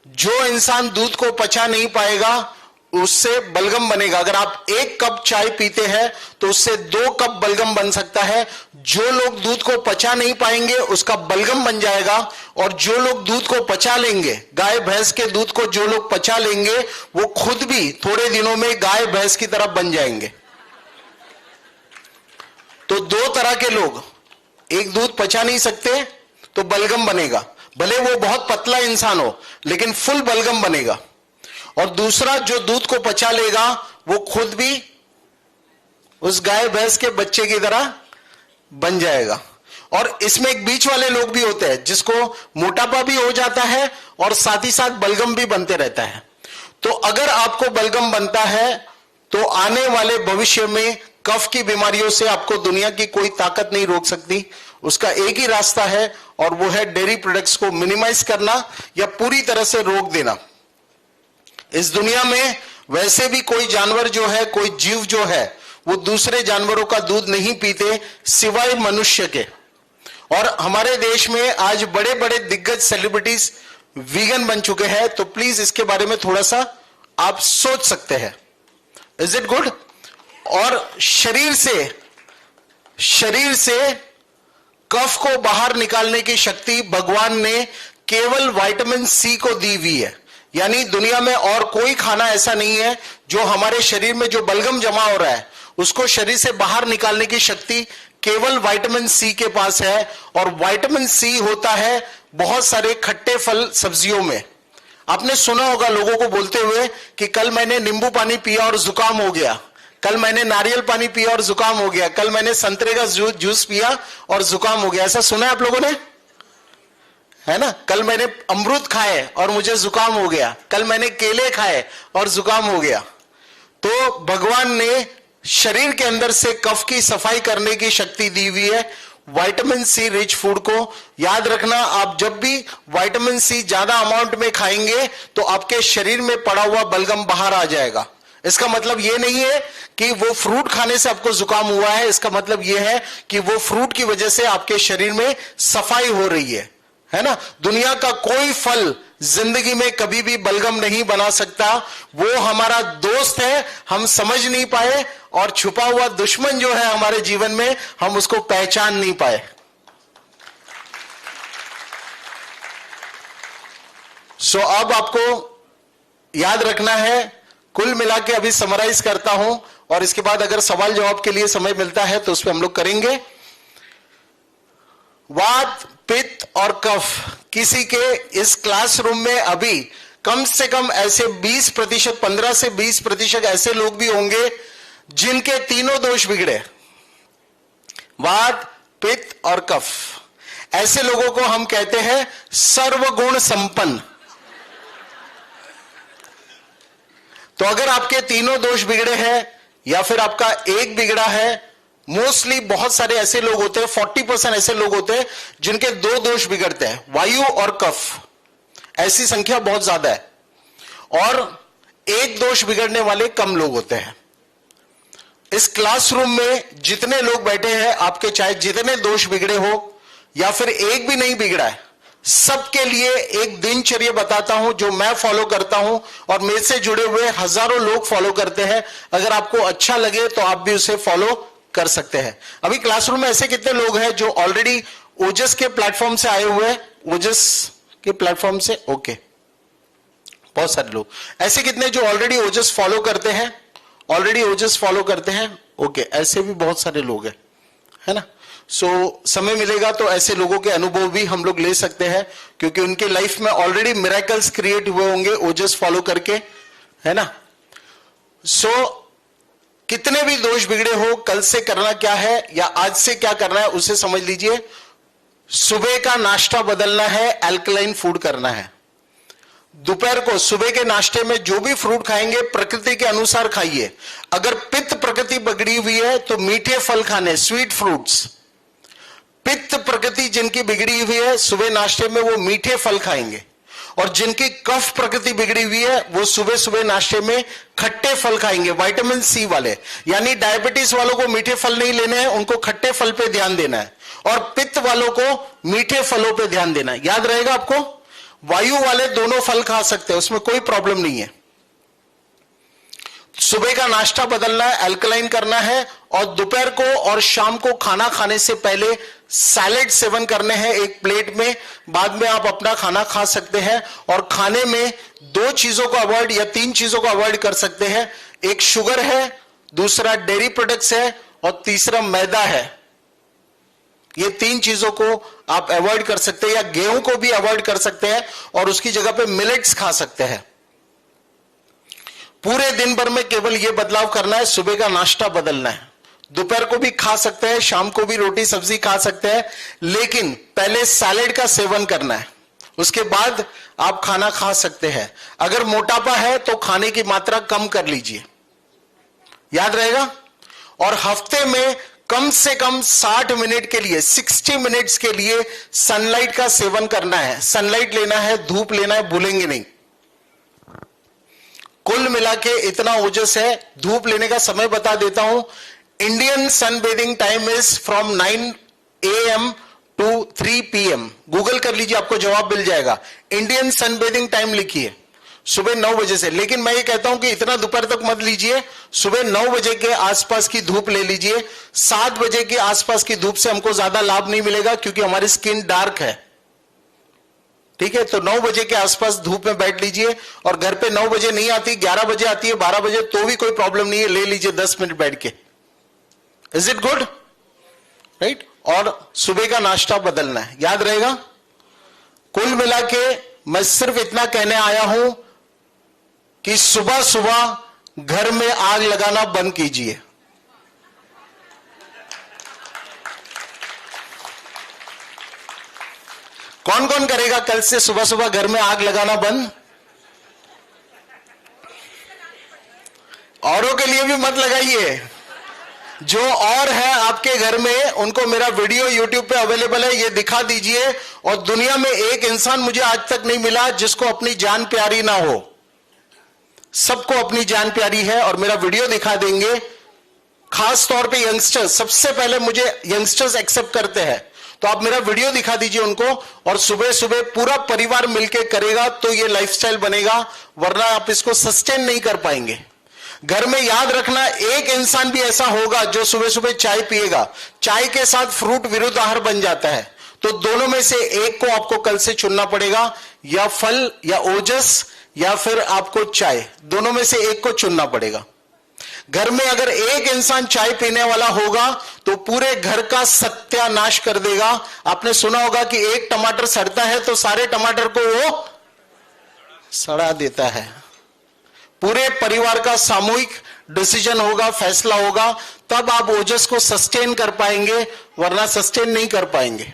[SPEAKER 2] जो इंसान दूध को पचा नहीं पाएगा उससे बलगम बनेगा। अगर आप 1 कप चाय पीते हैं तो उससे 2 कप बलगम बन सकता है। जो लोग दूध को पचा नहीं पाएंगे उसका बलगम बन जाएगा, और जो लोग दूध को पचा लेंगे, गाय भैंस के दूध को जो लोग पचा लेंगे, वो खुद भी थोड़े दिनों में गाय भैंस की तरह बन जाएंगे। तो 2 तरह के लोग, एक दूध पचा नहीं सकते तो बलगम बनेगा, भले वो बहुत पतला इंसान हो लेकिन फुल बलगम बनेगा। और दूसरा जो दूध को पचा लेगा वो खुद भी उस गाय भैंस के बच्चे की तरह बन जाएगा। और इसमें एक बीच वाले लोग भी होते हैं जिसको मोटापा भी हो जाता है और साथ ही साथ बलगम भी बनते रहता है। तो अगर आपको बलगम बनता है तो आने वाले भविष्य में कफ की बीमारियों से आपको दुनिया की कोई ताकत नहीं रोक सकती। उसका एक ही रास्ता है, और वो है डेयरी प्रोडक्ट्स को मिनिमाइज करना या पूरी तरह से रोक देना। इस दुनिया में वैसे भी कोई जानवर जो है, कोई जीव जो है, वो दूसरे जानवरों का दूध नहीं पीते सिवाय मनुष्य के। और हमारे देश में आज बड़े बड़े दिग्गज सेलिब्रिटीज वीगन बन चुके हैं, तो प्लीज इसके बारे में थोड़ा सा आप सोच सकते हैं। Is it good? और शरीर से कफ को बाहर निकालने की शक्ति भगवान ने केवल विटामिन सी को दी हुई है। यानी दुनिया में और कोई खाना ऐसा नहीं है जो हमारे शरीर में जो बलगम जमा हो रहा है उसको शरीर से बाहर निकालने की शक्ति केवल विटामिन सी के पास है। और विटामिन सी होता है बहुत सारे खट्टे फल सब्जियों में। आपने सुना होगा लोगों को बोलते हुए कि कल मैंने नींबू पानी पिया और जुकाम हो गया, कल मैंने नारियल पानी पिया और जुकाम हो गया, कल मैंने संतरे का जूस पिया और जुकाम हो गया। ऐसा सुना है आप लोगों ने? है ना? कल मैंने अमरूद खाए और मुझे जुकाम हो गया, कल मैंने केले खाए और जुकाम हो गया। तो भगवान ने शरीर के अंदर से कफ की सफाई करने की शक्ति दी हुई है विटामिन सी रिच फूड को। याद रखना, आप जब भी विटामिन सी ज्यादा अमाउंट में खाएंगे तो आपके शरीर में पड़ा हुआ बलगम बाहर आ जाएगा। इसका मतलब यह नहीं है कि वो फ्रूट खाने से आपको जुकाम हुआ है, इसका मतलब यह है कि वो फ्रूट की वजह से आपके शरीर में सफाई हो रही है ना। दुनिया का कोई फल जिंदगी में कभी भी बलगम नहीं बना सकता। वो हमारा दोस्त है, हम समझ नहीं पाए, और छुपा हुआ दुश्मन जो है हमारे जीवन में, हम उसको पहचान नहीं पाए। सो अब आपको याद रखना है, कुल मिला के अभी समराइज करता हूं, और इसके बाद अगर सवाल जवाब के लिए समय मिलता है तो उस पर हम लोग करेंगे। वात, पित्त और कफ, किसी के इस क्लासरूम में अभी कम से कम ऐसे 20%, 15 से 20% ऐसे लोग भी होंगे जिनके तीनों दोष बिगड़े, वात, पित्त और कफ। ऐसे लोगों को हम कहते हैं सर्वगुण संपन्न। तो अगर आपके तीनों दोष बिगड़े हैं या फिर आपका एक बिगड़ा है, मोस्टली बहुत सारे ऐसे लोग होते हैं, 40% ऐसे लोग होते हैं जिनके 2 दोष बिगड़ते हैं, वायु और कफ। ऐसी संख्या बहुत ज्यादा है और एक दोष बिगड़ने वाले कम लोग होते हैं। इस क्लासरूम में जितने लोग बैठे हैं, आपके चाहे जितने दोष बिगड़े हो या फिर एक भी नहीं बिगड़ा है, सबके लिए एक दिनचर्या बताता हूं जो मैं फॉलो करता हूं और मेरे से जुड़े हुए हजारों लोग फॉलो करते हैं। अगर आपको अच्छा लगे तो आप भी उसे फॉलो कर सकते हैं। अभी क्लासरूम में ऐसे कितने लोग हैं जो ऑलरेडी ओजस के प्लेटफॉर्म से आए हुए हैं? ओजस के प्लेटफॉर्म से, ओके, बहुत सारे लोग ऐसे कितने जो ऑलरेडी ओजस फॉलो करते हैं? ऑलरेडी ओजस फॉलो करते हैं, ओके, ऐसे भी बहुत सारे लोग हैं, है ना। समय मिलेगा तो ऐसे लोगों के अनुभव भी हम लोग ले सकते हैं, क्योंकि उनके लाइफ में ऑलरेडी मिरेकल्स क्रिएट हुए होंगे ओजस फॉलो करके, है ना। कितने भी दोष बिगड़े हो, कल से करना क्या है या आज से क्या करना है उसे समझ लीजिए। सुबह का नाश्ता बदलना है, अल्कलाइन फूड करना है। दोपहर को सुबह के नाश्ते में जो भी फ्रूट खाएंगे प्रकृति के अनुसार खाइए। अगर पित्त प्रकृति बिगड़ी हुई है तो मीठे फल खाने, स्वीट फ्रूट्स। पित्त प्रकृति जिनकी बिगड़ी हुई है, सुबह नाश्ते में वो मीठे फल खाएंगे, और जिनकी कफ प्रकृति बिगड़ी हुई है वो सुबह सुबह नाश्ते में खट्टे फल खाएंगे, विटामिन सी वाले। यानी डायबिटीज वालों को मीठे फल नहीं लेने हैं, उनको खट्टे फल पे ध्यान देना है, और पित्त वालों को मीठे फलों पे ध्यान देना है। याद रहेगा आपको, वायु वाले दोनों फल खा सकते हैं, उसमें कोई प्रॉब्लम नहीं है। सुबह का नाश्ता बदलना है, अल्कलाइन करना है, और दोपहर को और शाम को खाना खाने से पहले सैलेड सेवन करने हैं एक प्लेट में। बाद में आप अपना खाना खा सकते हैं, और खाने में 2 चीजों को अवॉइड या 3 चीजों को अवॉइड कर सकते हैं। एक शुगर है, दूसरा डेयरी प्रोडक्ट्स है, और तीसरा मैदा है। ये 3 चीजों को आप अवॉइड कर सकते हैं, या गेहूं को भी अवॉइड कर सकते हैं और उसकी जगह पे मिलेट्स खा सकते हैं। पूरे दिन भर में केवल यह बदलाव करना है, सुबह का नाश्ता बदलना है। दोपहर को भी खा सकते हैं, शाम को भी रोटी सब्जी खा सकते हैं, लेकिन पहले सैलेड का सेवन करना है, उसके बाद आप खाना खा सकते हैं। अगर मोटापा है तो खाने की मात्रा कम कर लीजिए, याद रहेगा। और हफ्ते में कम से कम 60 मिनट के लिए, 60 मिनट्स के लिए सनलाइट का सेवन करना है। सनलाइट लेना है, धूप लेना है, भूलेंगे नहीं। कुल मिला के इतना ओजस है। धूप लेने का समय बता देता हूं। Indian sunbathing time is from 9 AM to 3 PM। Google कर लीजिए, आपको जवाब मिल जाएगा। इंडियन सन बेदिंग टाइम लिखिए, सुबह 9 बजे से। लेकिन मैं ये कहता हूं कि इतना दोपहर तक मत लीजिए, सुबह 9 बजे के आसपास की धूप ले लीजिए। 7 बजे के आसपास की धूप से हमको ज्यादा लाभ नहीं मिलेगा, क्योंकि हमारी स्किन डार्क है, ठीक है। तो 9 बजे के आसपास धूप में बैठ लीजिए, और घर पे 9 बजे नहीं आती, 11 बजे आती है, 12 बजे, तो भी कोई प्रॉब्लम नहीं है, ले लीजिए 10 मिनट बैठ के। Is it good, right. और सुबह का नाश्ता बदलना है, याद रहेगा। कुल मिला के मैं सिर्फ इतना कहने आया हूं कि सुबह सुबह घर में आग लगाना बंद कीजिए। कौन कौन करेगा कल से सुबह सुबह घर में आग लगाना बंद? औरों के लिए भी मत लगाइए। जो और है आपके घर में, उनको मेरा वीडियो YouTube पे अवेलेबल है, ये दिखा दीजिए। और दुनिया में एक इंसान मुझे आज तक नहीं मिला जिसको अपनी जान प्यारी ना हो। सबको अपनी जान प्यारी है, और मेरा वीडियो दिखा देंगे। खास तौर पे यंगस्टर्स, सबसे पहले मुझे यंगस्टर्स एक्सेप्ट करते हैं, तो आप मेरा वीडियो दिखा दीजिए उनको, और सुबह सुबह पूरा परिवार मिलके करेगा तो ये लाइफस्टाइल बनेगा, वरना आप इसको सस्टेन नहीं कर पाएंगे। घर में याद रखना, एक इंसान भी ऐसा होगा जो सुबह सुबह चाय पिएगा, चाय के साथ फ्रूट विरुद्ध आहार बन जाता है। तो दोनों में से एक को आपको कल से चुनना पड़ेगा, या फल या ओजस या फिर आपको चाय, दोनों में से एक को चुनना पड़ेगा। घर में अगर एक इंसान चाय पीने वाला होगा तो पूरे घर का सत्यानाश कर देगा। आपने सुना होगा कि एक टमाटर सड़ता है तो सारे टमाटर को वो सड़ा देता है। पूरे परिवार का सामूहिक डिसीजन होगा, फैसला होगा, तब आप ओजस को सस्टेन कर पाएंगे, वरना सस्टेन नहीं कर पाएंगे।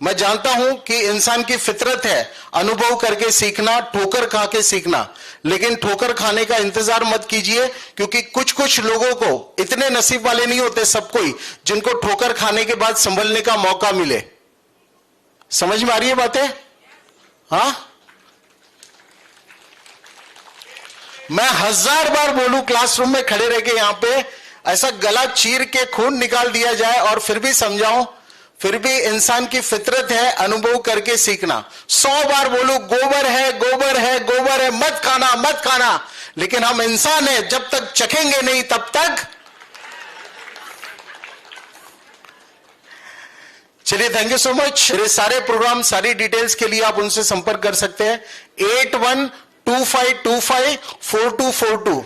[SPEAKER 2] मैं जानता हूं कि इंसान की फितरत है अनुभव करके सीखना, ठोकर खा के सीखना, लेकिन ठोकर खाने का इंतजार मत कीजिए, क्योंकि कुछ कुछ लोगों को, इतने नसीब वाले नहीं होते सब कोई, जिनको ठोकर खाने के बाद संभलने का मौका मिले। समझ में आ रही है बातें? हाँ, मैं 1000 बार बोलूं क्लासरूम में खड़े रह के, यहां पे ऐसा गला चीर के खून निकाल दिया जाए और फिर भी समझाऊं, फिर भी इंसान की फितरत है अनुभव करके सीखना। 100 बार बोलूं गोबर है, गोबर है, गोबर है, मत खाना, मत खाना, लेकिन हम इंसान हैं, जब तक चखेंगे नहीं तब तक। चलिए, थैंक यू सो मच। मेरे सारे प्रोग्राम, सारी डिटेल्स के लिए आप उनसे संपर्क कर सकते हैं। 8125254242,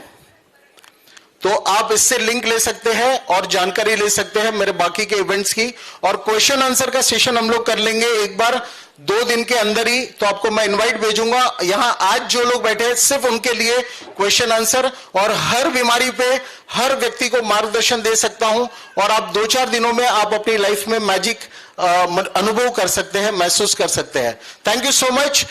[SPEAKER 2] तो आप इससे लिंक ले सकते हैं और जानकारी ले सकते हैं मेरे बाकी के इवेंट्स की। और क्वेश्चन आंसर का सेशन हम लोग कर लेंगे एक बार 2 दिन के अंदर ही, तो आपको मैं इनवाइट भेजूंगा। यहां आज जो लोग बैठे हैं सिर्फ उनके लिए क्वेश्चन आंसर, और हर बीमारी पे हर व्यक्ति को मार्गदर्शन दे सकता हूं, और आप 2-4 दिनों में आप अपनी लाइफ में मैजिक अनुभव कर सकते हैं, महसूस कर सकते हैं। Thank you so much.